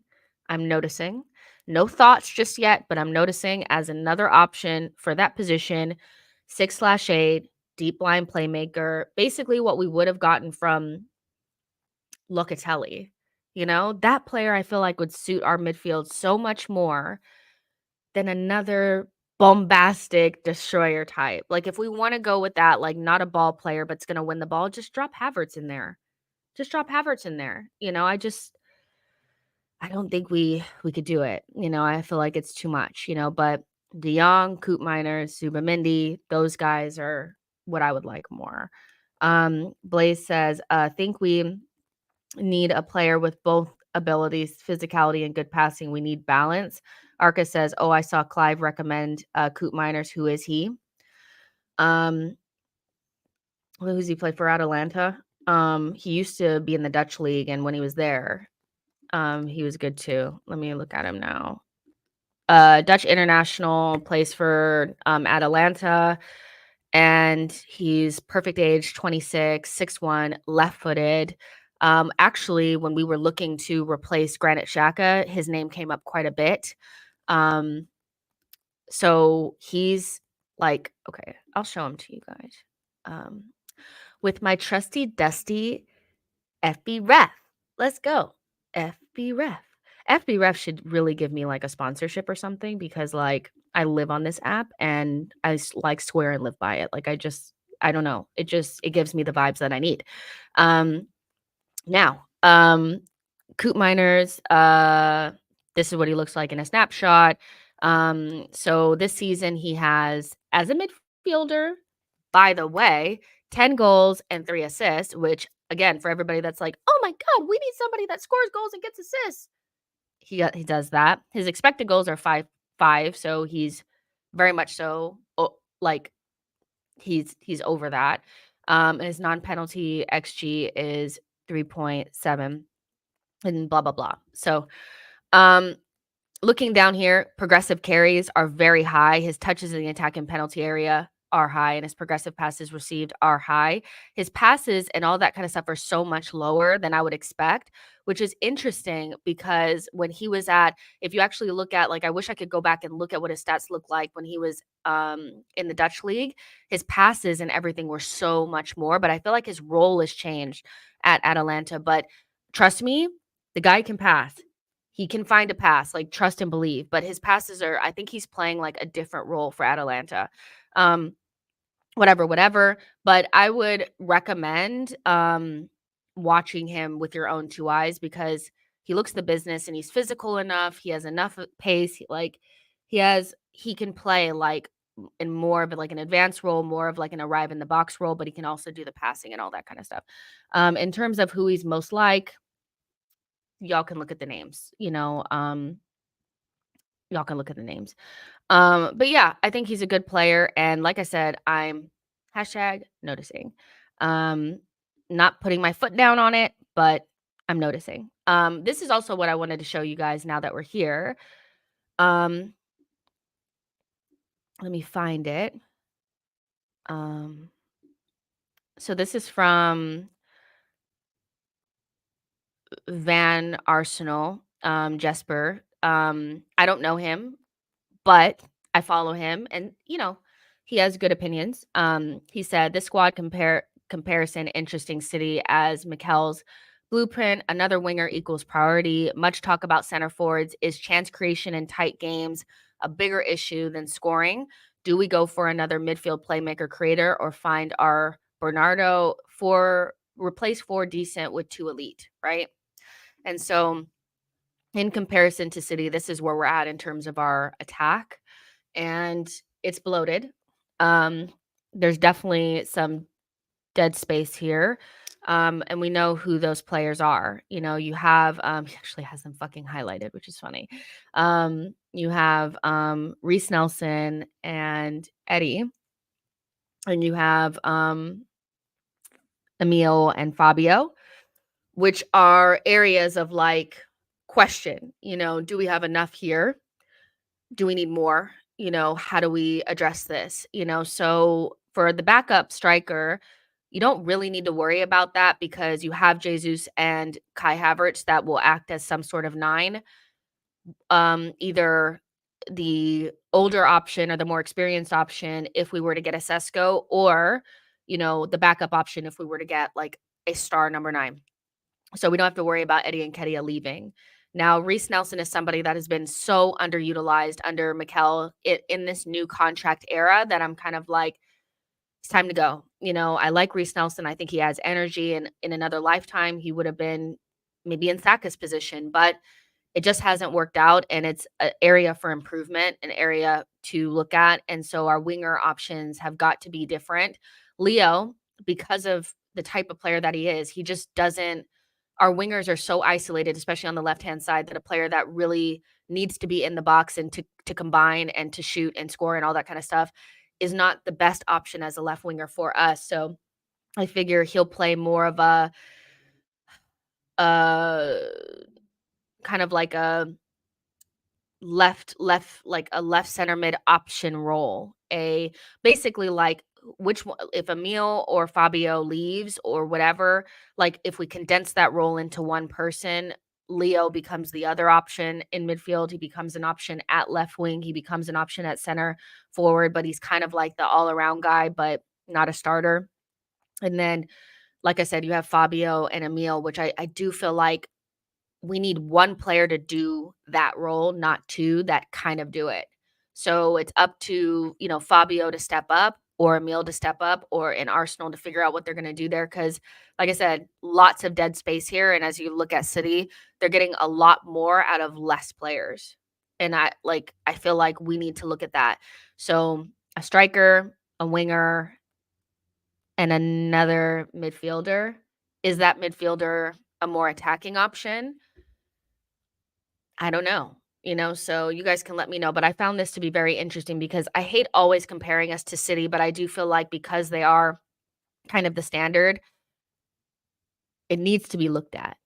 I'm noticing. No thoughts just yet, but I'm noticing as another option for that position, 6/8, deep line playmaker, basically what we would have gotten from Locatelli. That player I feel like would suit our midfield so much more than another bombastic destroyer type. Like, if we wanna go with that, like, not a ball player, but's gonna win the ball, just drop Havertz in there. Just drop Havertz in there. I don't think we could do it. I feel like it's too much, but De Jong, Koop Miners, Subamendi, those guys are what I would like more. Blaze says, think we need a player with both abilities, physicality, and good passing. We need balance. Arca says, "Oh, I saw Clive recommend Coop Miners. Who is he? Um, who's he play for? Atalanta. He used to be in the Dutch league, and when he was there, he was good too. Let me look at him now. Dutch international, plays for Atalanta, and he's perfect age, 26, 6'1", left-footed. Actually, when we were looking to replace Granit Xhaka, his name came up quite a bit. So he's like, okay, I'll show him to you guys. With my trusty dusty FB Ref. Let's go. FB Ref. FB Ref should really give me like a sponsorship or something, because like I live on this app and like swear and live by it. Like I don't know. It gives me the vibes that I need. Now, Coop Miners, this is what he looks like in a snapshot. So this season he has, as a midfielder, by the way, 10 goals and 3 assists, which again, for everybody that's like, "Oh my god, we need somebody that scores goals and gets assists." He does that. His expected goals are 5-5, so he's very much so like he's over that. And his non-penalty XG is 3.7 and blah blah blah. So, um looking down here, progressive carries are very high. His touches in the attack and penalty area are high, and his progressive passes received are high. His passes and all that kind of stuff are so much lower than I would expect, which is interesting because when he was if you actually look at, like, I wish I could go back and look at what his stats look like when he was in the Dutch league. His passes and everything were so much more, but I feel like his role has changed at Atalanta. But trust me, the guy can pass. He can find a pass, like, trust and believe, but his passes I think he's playing like a different role for Atalanta. Whatever, but I would recommend watching him with your own two eyes, because he looks the business and he's physical enough. He has enough pace. He can play like in more of like an advanced role, more of like an arrive in the box role, but he can also do the passing and all that kind of stuff. In terms of who he's most like, y'all can look at the names, y'all can look at the names. But yeah, I think he's a good player. And like I said, I'm #noticing. Um, Not putting my foot down on it, but I'm noticing. This is also what I wanted to show you guys now that we're here. Let me find it. So this is from Van Arsenal, Jesper. I don't know him, but I follow him and, he has good opinions. He said this squad comparison interesting city as Mikel's blueprint, another winger equals priority. Much talk about center forwards. Is chance creation in tight games a bigger issue than scoring? Do we go for another midfield playmaker creator or find our Bernardo replace 4 decent with 2 elite, right? And so in comparison to City, this is where we're at in terms of our attack, and it's bloated. There's definitely some dead space here. And we know who those players are. You have he actually has them fucking highlighted, which is funny. You have Reece Nelson and Eddie, and you have Emil and Fabio, which are areas of like question. Do we have enough here? Do we need more? How do we address this? So for the backup striker, you don't really need to worry about that because you have Jesus and Kai Havertz that will act as some sort of 9. Either the older option or the more experienced option if we were to get a Sesko, or, the backup option if we were to get like a star number 9. So we don't have to worry about Eddie and Kedia leaving. Now, Reece Nelson is somebody that has been so underutilized under Mikel in this new contract era that I'm kind of like, it's time to go. I like Reece Nelson. I think he has energy, and in another lifetime, he would have been maybe in Saka's position, but it just hasn't worked out, and it's an area for improvement, an area to look at. And so our winger options have got to be different. Leo, because of the type of player that he is, he just doesn't. Our wingers are so isolated, especially on the left-hand side, that a player that really needs to be in the box and to combine and to shoot and score and all that kind of stuff is not the best option as a left winger for us. So I figure he'll play more of a uh kind of like a like a left center mid option role. A basically like which one, if Emil or Fabio leaves or whatever, like if we condense that role into one person, Leo becomes the other option in midfield. He becomes an option at left wing. He becomes an option at center forward, but he's kind of like the all around guy, but not a starter. And then, like I said, you have Fabio and Emil, which I do feel like we need one player to do that role, not 2 that kind of do it. So it's up to, Fabio to step up or Emil to step up or in Arsenal to figure out what they're going to do there. Cause like I said, lots of dead space here. And as you look at City, they're getting a lot more out of less players. And I feel like we need to look at that. So a striker, a winger, and another midfielder. Is that midfielder a more attacking option? I don't know, so you guys can let me know, but I found this to be very interesting because I hate always comparing us to City, but I do feel like because they are kind of the standard, it needs to be looked at.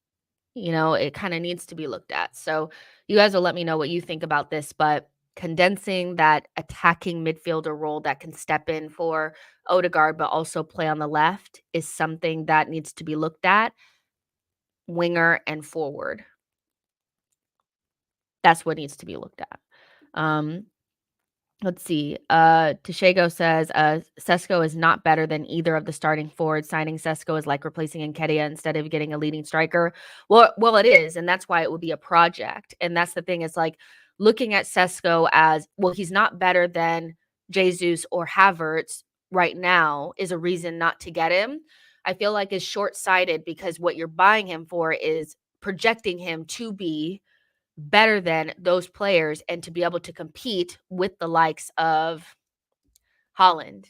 It kind of needs to be looked at. So you guys will let me know what you think about this, but condensing that attacking midfielder role that can step in for Odegaard but also play on the left is something that needs to be looked at, winger and forward. That's what needs to be looked at. Let's see. Tashego says, Sesko is not better than either of the starting forwards. Signing Sesko is like replacing Nketiah instead of getting a leading striker. Well, it is, and that's why it would be a project. And that's the thing. It's like looking at Sesko as, well, he's not better than Jesus or Havertz right now is a reason not to get him. I feel like is short-sighted because what you're buying him for is projecting him to be better than those players and to be able to compete with the likes of Holland,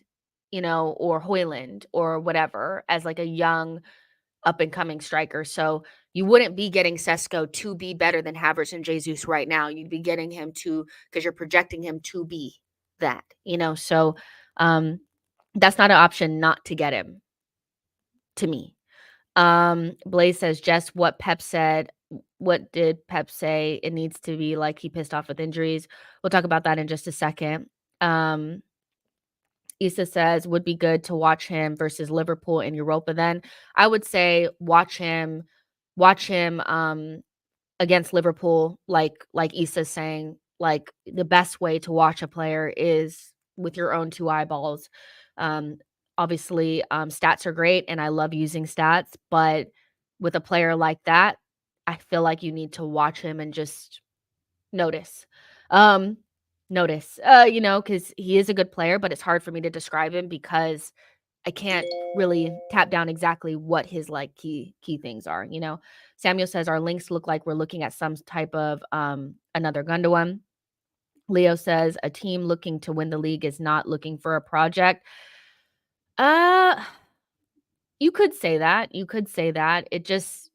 or Hoyland or whatever as like a young up and coming striker. So you wouldn't be getting Sesko to be better than Havertz and Jesus right now. You'd be getting him to, because you're projecting him to be that. So um that's not an option not to get him to me. Blaze says just what Pep said. What did Pep say? It needs to be like he pissed off with injuries. We'll talk about that in just a second. Issa says would be good to watch him versus Liverpool in Europa then. I would say watch him against Liverpool, like Issa's saying, like the best way to watch a player is with your own two eyeballs. Um, obviously, stats are great and I love using stats, but with a player like that, I feel like you need to watch him and just notice. Um, because he is a good player, but it's hard for me to describe him because I can't really tap down exactly what his like key things are. Samuel says our links look like we're looking at some type of another Gundogan. Leo says a team looking to win the league is not looking for a project. Uh you could say that. You could say that. It just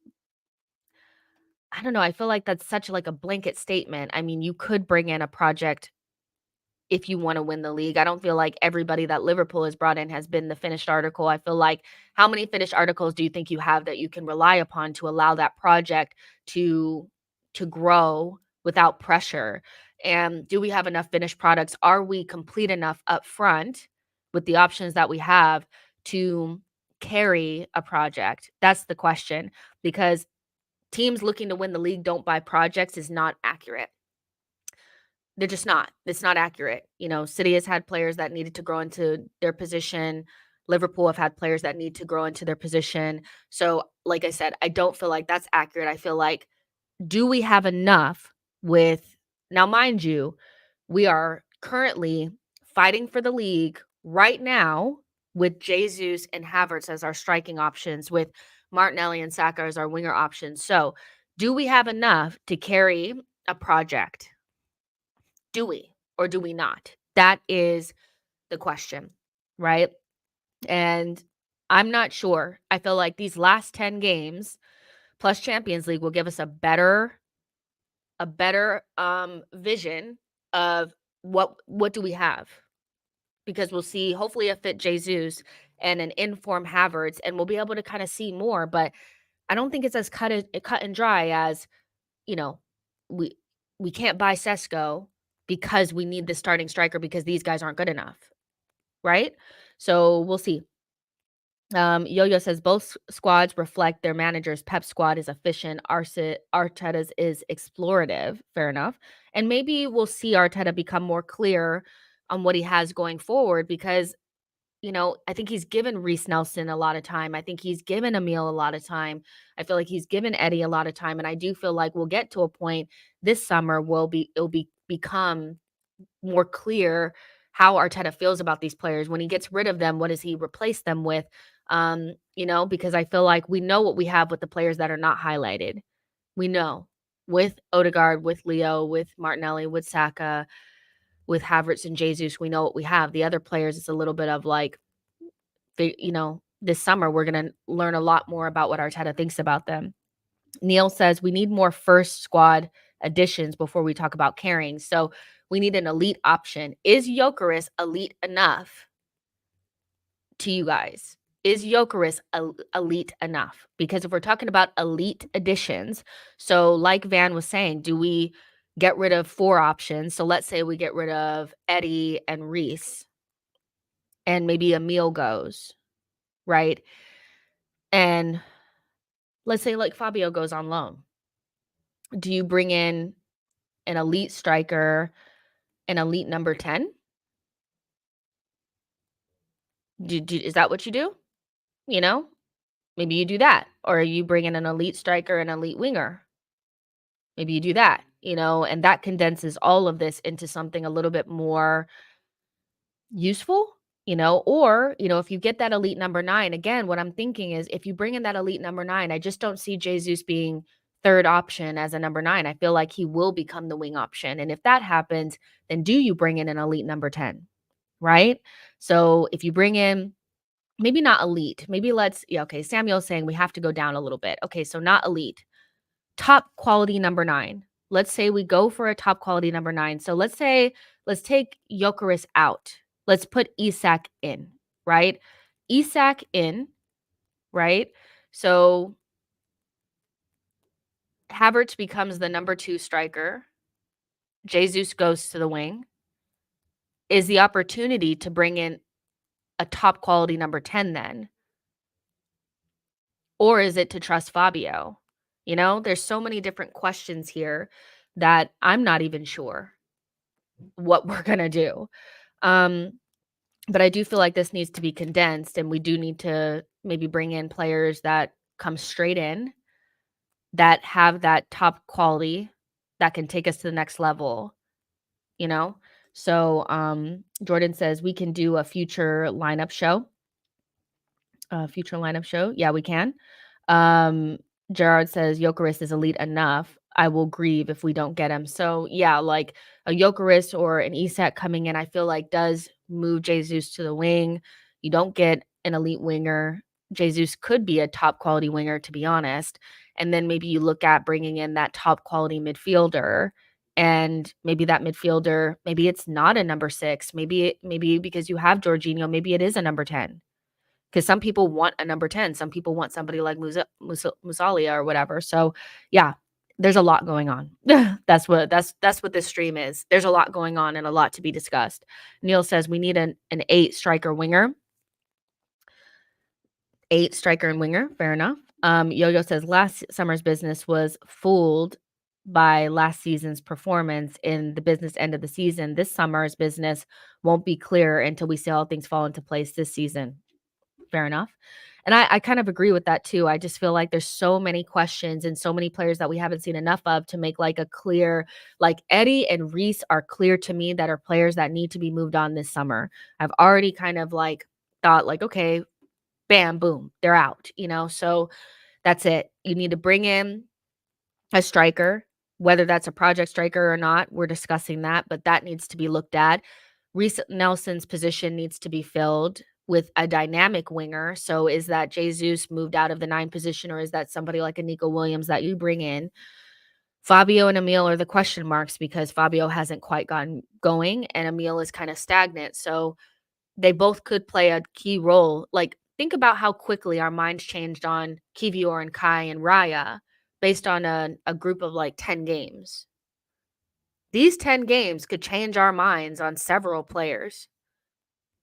I don't know. I feel like that's such like a blanket statement. I mean, you could bring in a project if you wanna win the league. I don't feel like everybody that Liverpool has brought in has been the finished article. I feel like how many finished articles do you think you have that you can rely upon to allow that project to grow without pressure? And do we have enough finished products? Are we complete enough up front with the options that we have to carry a project? That's the question, because teams looking to win the league don't buy projects is not accurate. They're just not. It's not accurate. City has had players that needed to grow into their position. Liverpool have had players that need to grow into their position. So, like I said, I don't feel like that's accurate. I feel like, do we have enough with now, mind you, we are currently fighting for the league right now with Jesus and Havertz as our striking options, with Martinelli and Saka as our winger options. So, do we have enough to carry a project? Do we or do we not? That is the question, right? And I'm not sure. I feel like these last 10 games plus Champions League will give us a better vision of what do we have? Because we'll see hopefully a fit Jesus and an informed Havertz, and we'll be able to kind of see more, but I don't think it's as cut and dry as, you know, we we can't buy Sesko because we need the starting striker because these guys aren't good enough, right? So we'll see. Yo-Yo says both squads reflect their managers. Pep squad is efficient. Arteta's is explorative. Fair enough. And maybe we'll see Arteta become more clear on what he has going forward because I think he's given Reece Nelson a lot of time. I think he's given Emil a lot of time. I feel like he's given Eddie a lot of time, and I do feel like we'll get to a point this summer will be it'll be become more clear how Arteta feels about these players. When he gets rid of them, what does he replace them with? Because I feel like we know what we have with the players that are not highlighted. We know with Odegaard, with Leo, with Martinelli, with Saka, with Havertz and Jesus, we know what we have. The other players, it's a little bit of like, this summer we're going to learn a lot more about what Arteta thinks about them. Neil says we need more first squad additions before we talk about carrying. So we need an elite option. Is Gyökeres elite enough to you guys? Is Gyökeres elite enough? Because if we're talking about elite additions, so like Van was saying, do we get rid of 4 options? So let's say we get rid of Eddie and Reece and maybe Emil goes, right? And let's say like Fabio goes on loan. Do you bring in an elite striker, an elite number 10? Is that what you do? You know, maybe you do that. Or you bring in an elite striker, an elite winger. Maybe you do that, and that condenses all of this into something a little bit more useful, or, if you get that elite number 9, again, what I'm thinking is if you bring in that elite number 9, I just don't see Jesus being third option as a number 9. I feel like he will become the wing option. And if that happens, then do you bring in an elite number 10, right? So if you bring in maybe not elite, maybe okay, Samuel's saying we have to go down a little bit. Okay, so not elite, top quality number 9. Let's say we go for a top quality number 9. So let's take Gyökeres out. Let's put Isak in, right? Isak in, right? So Havertz becomes the number 2 striker. Jesus goes to the wing. Is the opportunity to bring in a top quality number 10 then? Or is it to trust Fabio? There's so many different questions here that I'm not even sure what we're going to do. But I do feel like this needs to be condensed, and we do need to maybe bring in players that come straight in, that have that top quality, that can take us to the next level, you know? So Jordan says we can do a future lineup show. Yeah, we can. Gerard says Gyökeres is elite enough. I will grieve if we don't get him. So yeah, like a Gyökeres or an Isak coming in, I feel like does move Jesus to the wing. You don't get an elite winger. Jesus could be a top quality winger, to be honest. And then maybe you look at bringing in that top quality midfielder, and maybe that midfielder, maybe it's not a number 6. Maybe because you have Jorginho, maybe it is a number 10. Because some people want a number 10. Some people want somebody like Musalia or whatever. So, yeah, there's a lot going on. That's what this stream is. There's a lot going on and a lot to be discussed. Neil says we need an 8 striker winger. 8 striker and winger. Fair enough. Yo-Yo says last summer's business was fooled by last season's performance in the business end of the season. This summer's business won't be clear until we see all things fall into place this season. Fair enough. And I kind of agree with that too. I just feel like there's so many questions and so many players that we haven't seen enough of to make like a clear, like Eddie and Reece are clear to me that are players that need to be moved on this summer. I've already kind of like thought like, okay, bam, boom, they're out, so that's it. You need to bring in a striker, whether that's a project striker or not. We're discussing that, but that needs to be looked at. Reece Nelson's position needs to be filled with a dynamic winger. So is that Jesus moved out of the 9 position, or is that somebody like a Nico Williams that you bring in? Fabio and Emil are the question marks because Fabio hasn't quite gotten going and Emil is kind of stagnant. So they both could play a key role. Like, think about how quickly our minds changed on Kivior and Kai and Raya based on a group of like 10 games. These 10 games could change our minds on several players,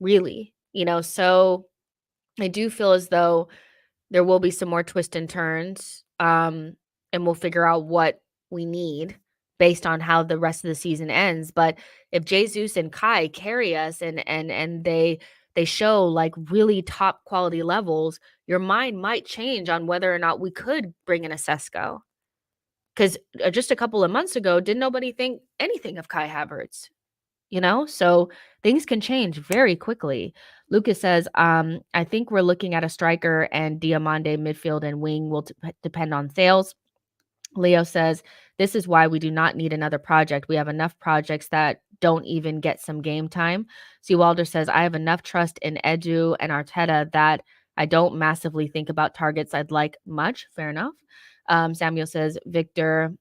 really, so I do feel as though there will be some more twists and turns, and we'll figure out what we need based on how the rest of the season ends. But if Jesus and Kai carry us and they show like really top quality levels, your mind might change on whether or not we could bring in a Sesko. Because just a couple of months ago, didn't nobody think anything of Kai Havertz? So things can change very quickly. Lucas says, I think we're looking at a striker and Diamande midfield and wing will depend on sales. Leo says, this is why we do not need another project. We have enough projects that don't even get some game time. Seawalder says, I have enough trust in Edu and Arteta that I don't massively think about targets I'd like much. Fair enough. Samuel says, Victor,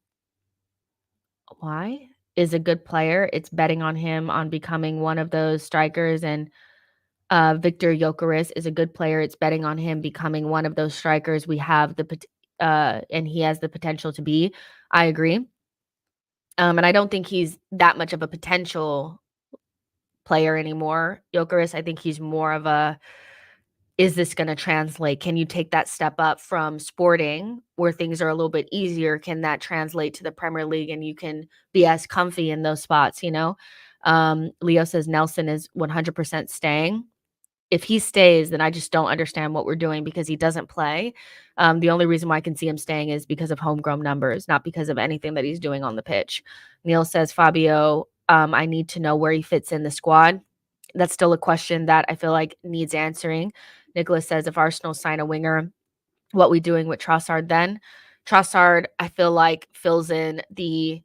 why? Is a good player. It's betting on him on becoming one of those strikers. And Victor Gyökeres is a good player. It's betting on him becoming one of those strikers we have and he has the potential to be. I agree. And I don't think he's that much of a potential player anymore. Gyökeres, I think he's more of a, is this going to translate? Can you take that step up from Sporting where things are a little bit easier? Can that translate to the Premier League and you can be as comfy in those spots, Leo says Nelson is 100% staying. If he stays, then I just don't understand what we're doing because he doesn't play. The only reason why I can see him staying is because of homegrown numbers, not because of anything that he's doing on the pitch. Neil says, Fabio, I need to know where he fits in the squad. That's still a question that I feel like needs answering. Nicholas says, if Arsenal sign a winger, what we doing with Trossard then? Trossard, I feel like fills in the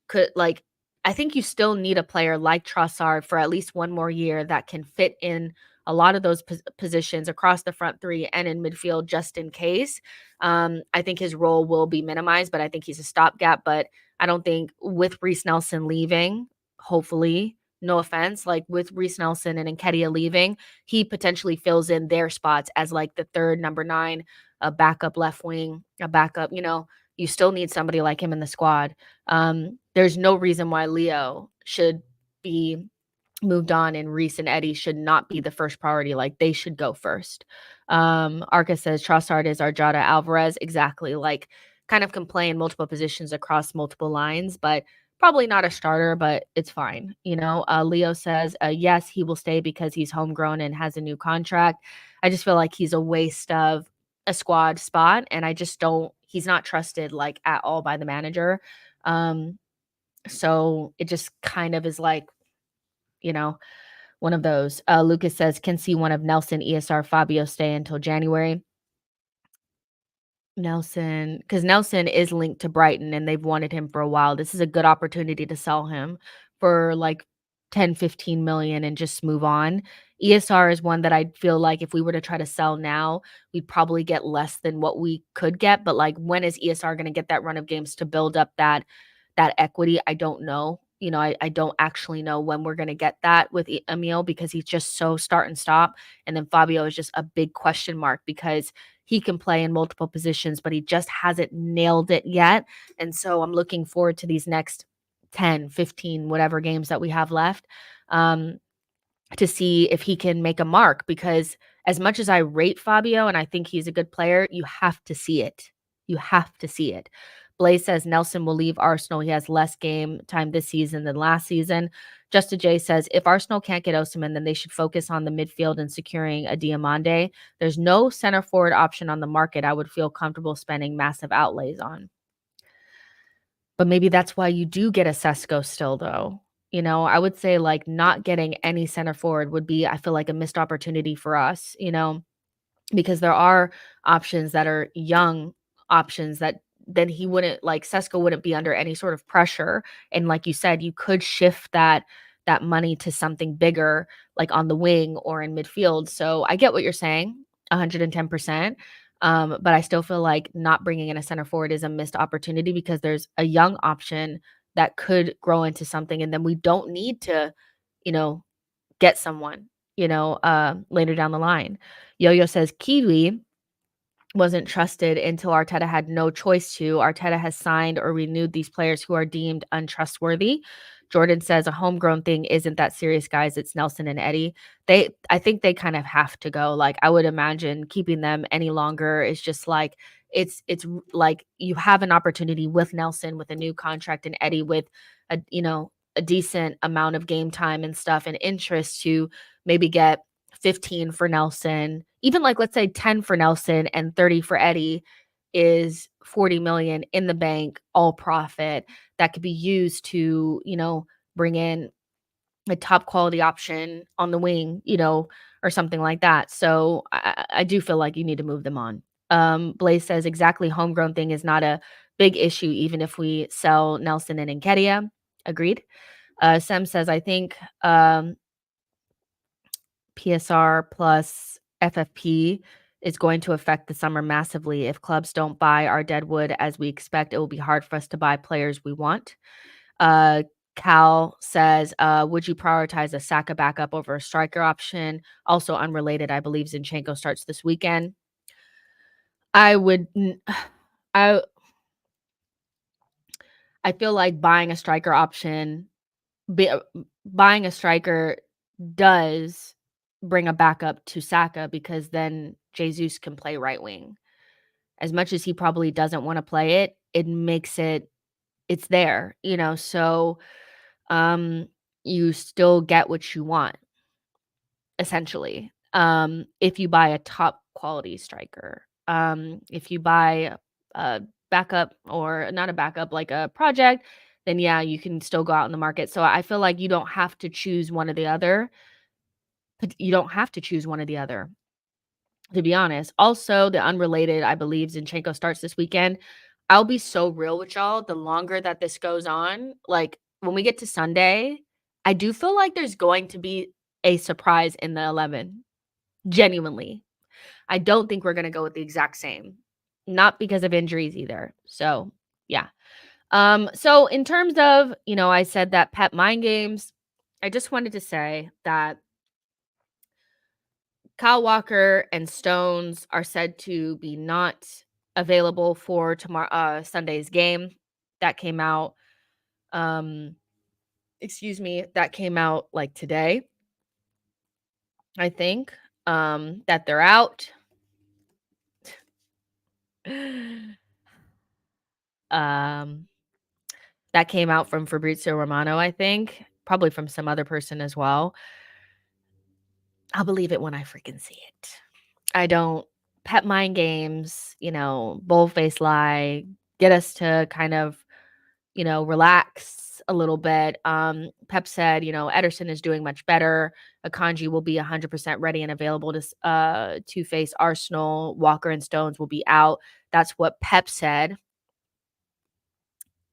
could like I think you still need a player like Trossard for at least one more year that can fit in a lot of those positions across the front three and in midfield just in case. I think his role will be minimized, but I think he's a stopgap. But I don't think with Reece Nelson leaving, hopefully, no offense, like with Reece Nelson and Nketiah leaving, he potentially fills in their spots as like the third number nine, a backup left wing, a backup, you still need somebody like him in the squad. There's no reason why Leo should be moved on and Reese and Eddie should not be the first priority. Like they should go first. Arca says Trossard is our Jada Alvarez. Exactly. Like kind of can play in multiple positions across multiple lines, but probably not a starter, but it's fine. Leo says, yes, he will stay because he's homegrown and has a new contract. I just feel like he's a waste of a squad spot. And I just don't, he's not trusted like at all by the manager. So it just kind of is like, you know, one of those. Lucas says, can see one of Nelson, ESR, Fabio stay until January. Nelson, because Nelson is linked to Brighton and they've wanted him for a while. This is a good opportunity to sell him for like 10, 15 million and just move on. ESR is one that I feel like if we were to try to sell now, we'd probably get less than what we could get. But like, when is ESR going to get that run of games to build up that equity? I don't know. I don't actually know when we're going to get that with Emil because he's just so start and stop. And then Fabio is just a big question mark because he can play in multiple positions, but he just hasn't nailed it yet. And so I'm looking forward to these next 10, 15, whatever games that we have left to see if he can make a mark because as much as I rate Fabio and I think he's a good player, you have to see it. You have to see it. Blaze says Nelson will leave Arsenal. He has less game time this season than last season. Justin J says if Arsenal can't get Osimhen, then they should focus on the midfield and securing a Diamande. There's no center forward option on the market I would feel comfortable spending massive outlays on. But maybe that's why you do get a Sesko still, though. I would say like not getting any center forward would be, I feel like, a missed opportunity for us, because there are options that are young options that then he wouldn't like Sesko wouldn't be under any sort of pressure. And like you said, you could shift that money to something bigger, like on the wing or in midfield. So I get what you're saying, 110%. But I still feel like not bringing in a center forward is a missed opportunity because there's a young option that could grow into something. And then we don't need to, you know, get someone, later down the line. Yo-Yo says Kiwi wasn't trusted until Arteta had no choice to. Arteta has signed or renewed these players who are deemed untrustworthy. Jordan says a homegrown thing isn't that serious, guys. It's Nelson and Eddie. I think they kind of have to go. Like I would imagine keeping them any longer is just like it's like you have an opportunity with Nelson with a new contract and Eddie with a decent amount of game time and stuff and interest to maybe get 15 for Nelson, even like let's say 10 for Nelson and 30 for Eddie is 40 million in the bank, all profit that could be used to, bring in a top quality option on the wing, or something like that. So I do feel like you need to move them on. Blaze says exactly homegrown thing is not a big issue, even if we sell Nelson and Nketiah. Agreed. Sem says, I think PSR plus FFP is going to affect the summer massively. If clubs don't buy our deadwood as we expect, it will be hard for us to buy players we want. Cal says, would you prioritize a Saka backup over a striker option? Also unrelated, I believe Zinchenko starts this weekend. I would I feel like buying a striker option buying a striker does bring a backup to Saka because then Jesus can play right wing. As much as he probably doesn't want to play it, it makes it's there, so you still get what you want essentially. If you buy a top quality striker. If you buy a backup or not a backup like a project, then yeah, you can still go out in the market. So I feel like you don't have to choose one or the other. But you don't have to choose one or the other, to be honest. Also, the unrelated, I believe Zinchenko starts this weekend. I'll be so real with y'all, the longer that this goes on, like, when we get to Sunday, I do feel like there's going to be a surprise in the 11, genuinely. I don't think we're gonna go with the exact same, not because of injuries either. So, yeah. So in terms of, I said that pet mind games, I just wanted to say that Kyle Walker and Stones are said to be not available for tomorrow Sunday's game. That came out um that came out like today, I think. That they're out. Um that came out from Fabrizio Romano, I think, probably from some other person as well. I'll believe it when I freaking see it. I don't pet mind games, bold-faced lie, get us to kind of, relax a little bit. Pep said, Ederson is doing much better. Akanji will be 100% ready and available to face Arsenal. Walker and Stones will be out. That's what Pep said.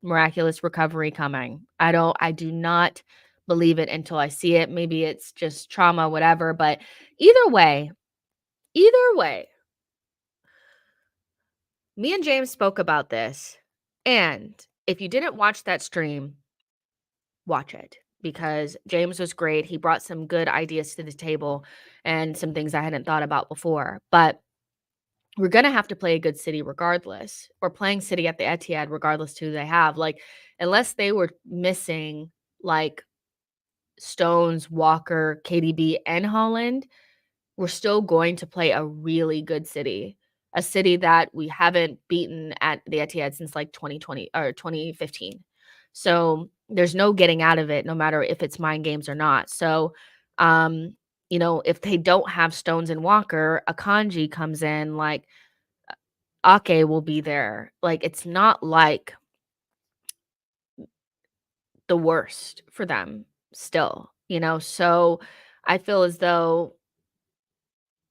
Miraculous recovery coming. I do not believe it until I see it. Maybe it's just trauma, whatever, but either way, me and James spoke about this. And if you didn't watch that stream, watch it because James was great. He brought some good ideas to the table and some things I hadn't thought about before. But we're going to have to play a good City regardless. We're playing City at the Etihad regardless who they have. Like, unless they were missing like Stones, Walker, KDB, and Holland, we're still going to play a really good City. A City that we haven't beaten at the Etihad since like 2020 or 2015. So there's no getting out of it, no matter if it's mind games or not. So, if they don't have Stones and Walker, Akanji comes in, like Ake will be there. Like, it's not like the worst for them still, So I feel as though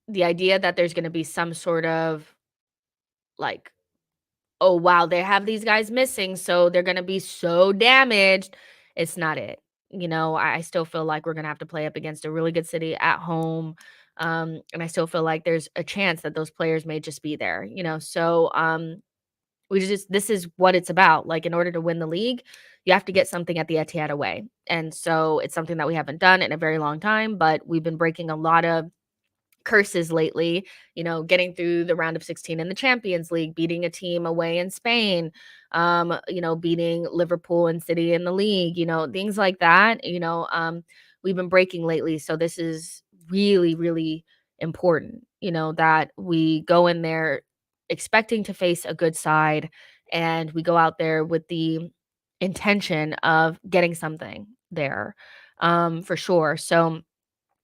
the idea that there's going to be some sort of like, oh, wow, they have these guys missing, so they're going to be so damaged. It's not it. I still feel like we're going to have to play up against a really good City at home. And I still feel like there's a chance that those players may just be there, So this is what it's about. Like, in order to win the league, you have to get something at the Etihad away. And so it's something that we haven't done in a very long time, but we've been breaking a lot of curses lately, getting through the round of 16 in the Champions League, beating a team away in Spain, beating Liverpool and City in the league, things like that, we've been breaking lately. So this is really, really important, that we go in there expecting to face a good side and we go out there with the intention of getting something there, for sure. So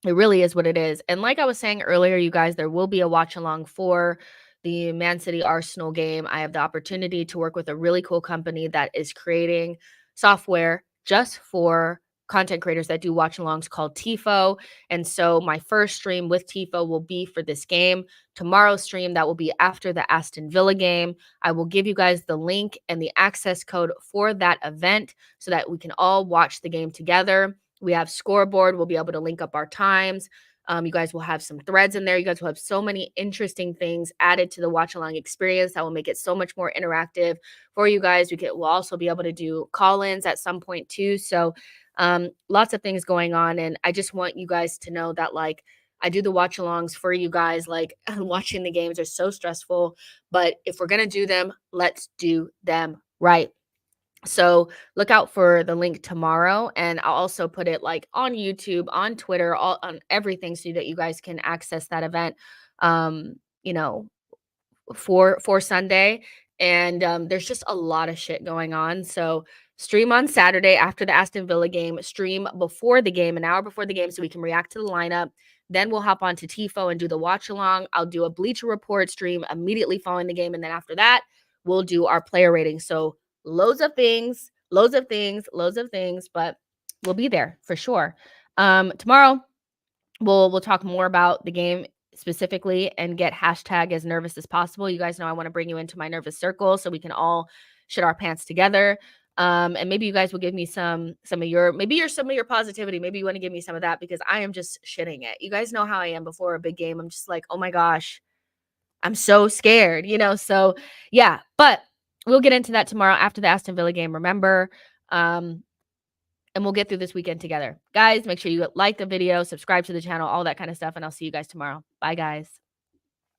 it really is what it is. And like I was saying earlier, you guys, there will be a watch along for the Man City Arsenal game. I have the opportunity to work with a really cool company that is creating software just for content creators that do watch alongs called Tifo. And so my first stream with Tifo will be for this game. Tomorrow's stream, that will be after the Aston Villa game. I will give you guys the link and the access code for that event so that we can all watch the game together. We have scoreboard. We'll be able to link up our times. You guys will have some threads in there. You guys will have so many interesting things added to the watch along experience that will make it so much more interactive for you guys. We'll also be able to do call-ins at some point too. So lots of things going on. And I just want you guys to know that, like, I do the watch alongs for you guys. Like, watching the games are so stressful, but if we're going to do them, let's do them right. So look out for the link tomorrow, and I'll also put it like on YouTube, on Twitter, all on everything so that you guys can access that event, um, you know, for Sunday. And there's just a lot of shit going on. So stream on Saturday after the Aston Villa game, stream before the game, an hour before the game, so we can react to the lineup. Then we'll hop on to Tifo and do the watch along. I'll do a Bleacher Report stream immediately following the game. And then after that, we'll do our player rating. So loads of things, but we'll be there for sure. Tomorrow we'll talk more about the game specifically and get hashtag as nervous as possible. You guys know I want to bring you into my nervous circle so we can all shit our pants together. And maybe you guys will give me some of your positivity. Maybe you want to give me some of that because I am just shitting it. You guys know how I am before a big game. I'm just like, oh my gosh, I'm so scared, So yeah, but we'll get into that tomorrow after the Aston Villa game. Remember, and we'll get through this weekend together. Guys, make sure you like the video, subscribe to the channel, all that kind of stuff, and I'll see you guys tomorrow. Bye, guys.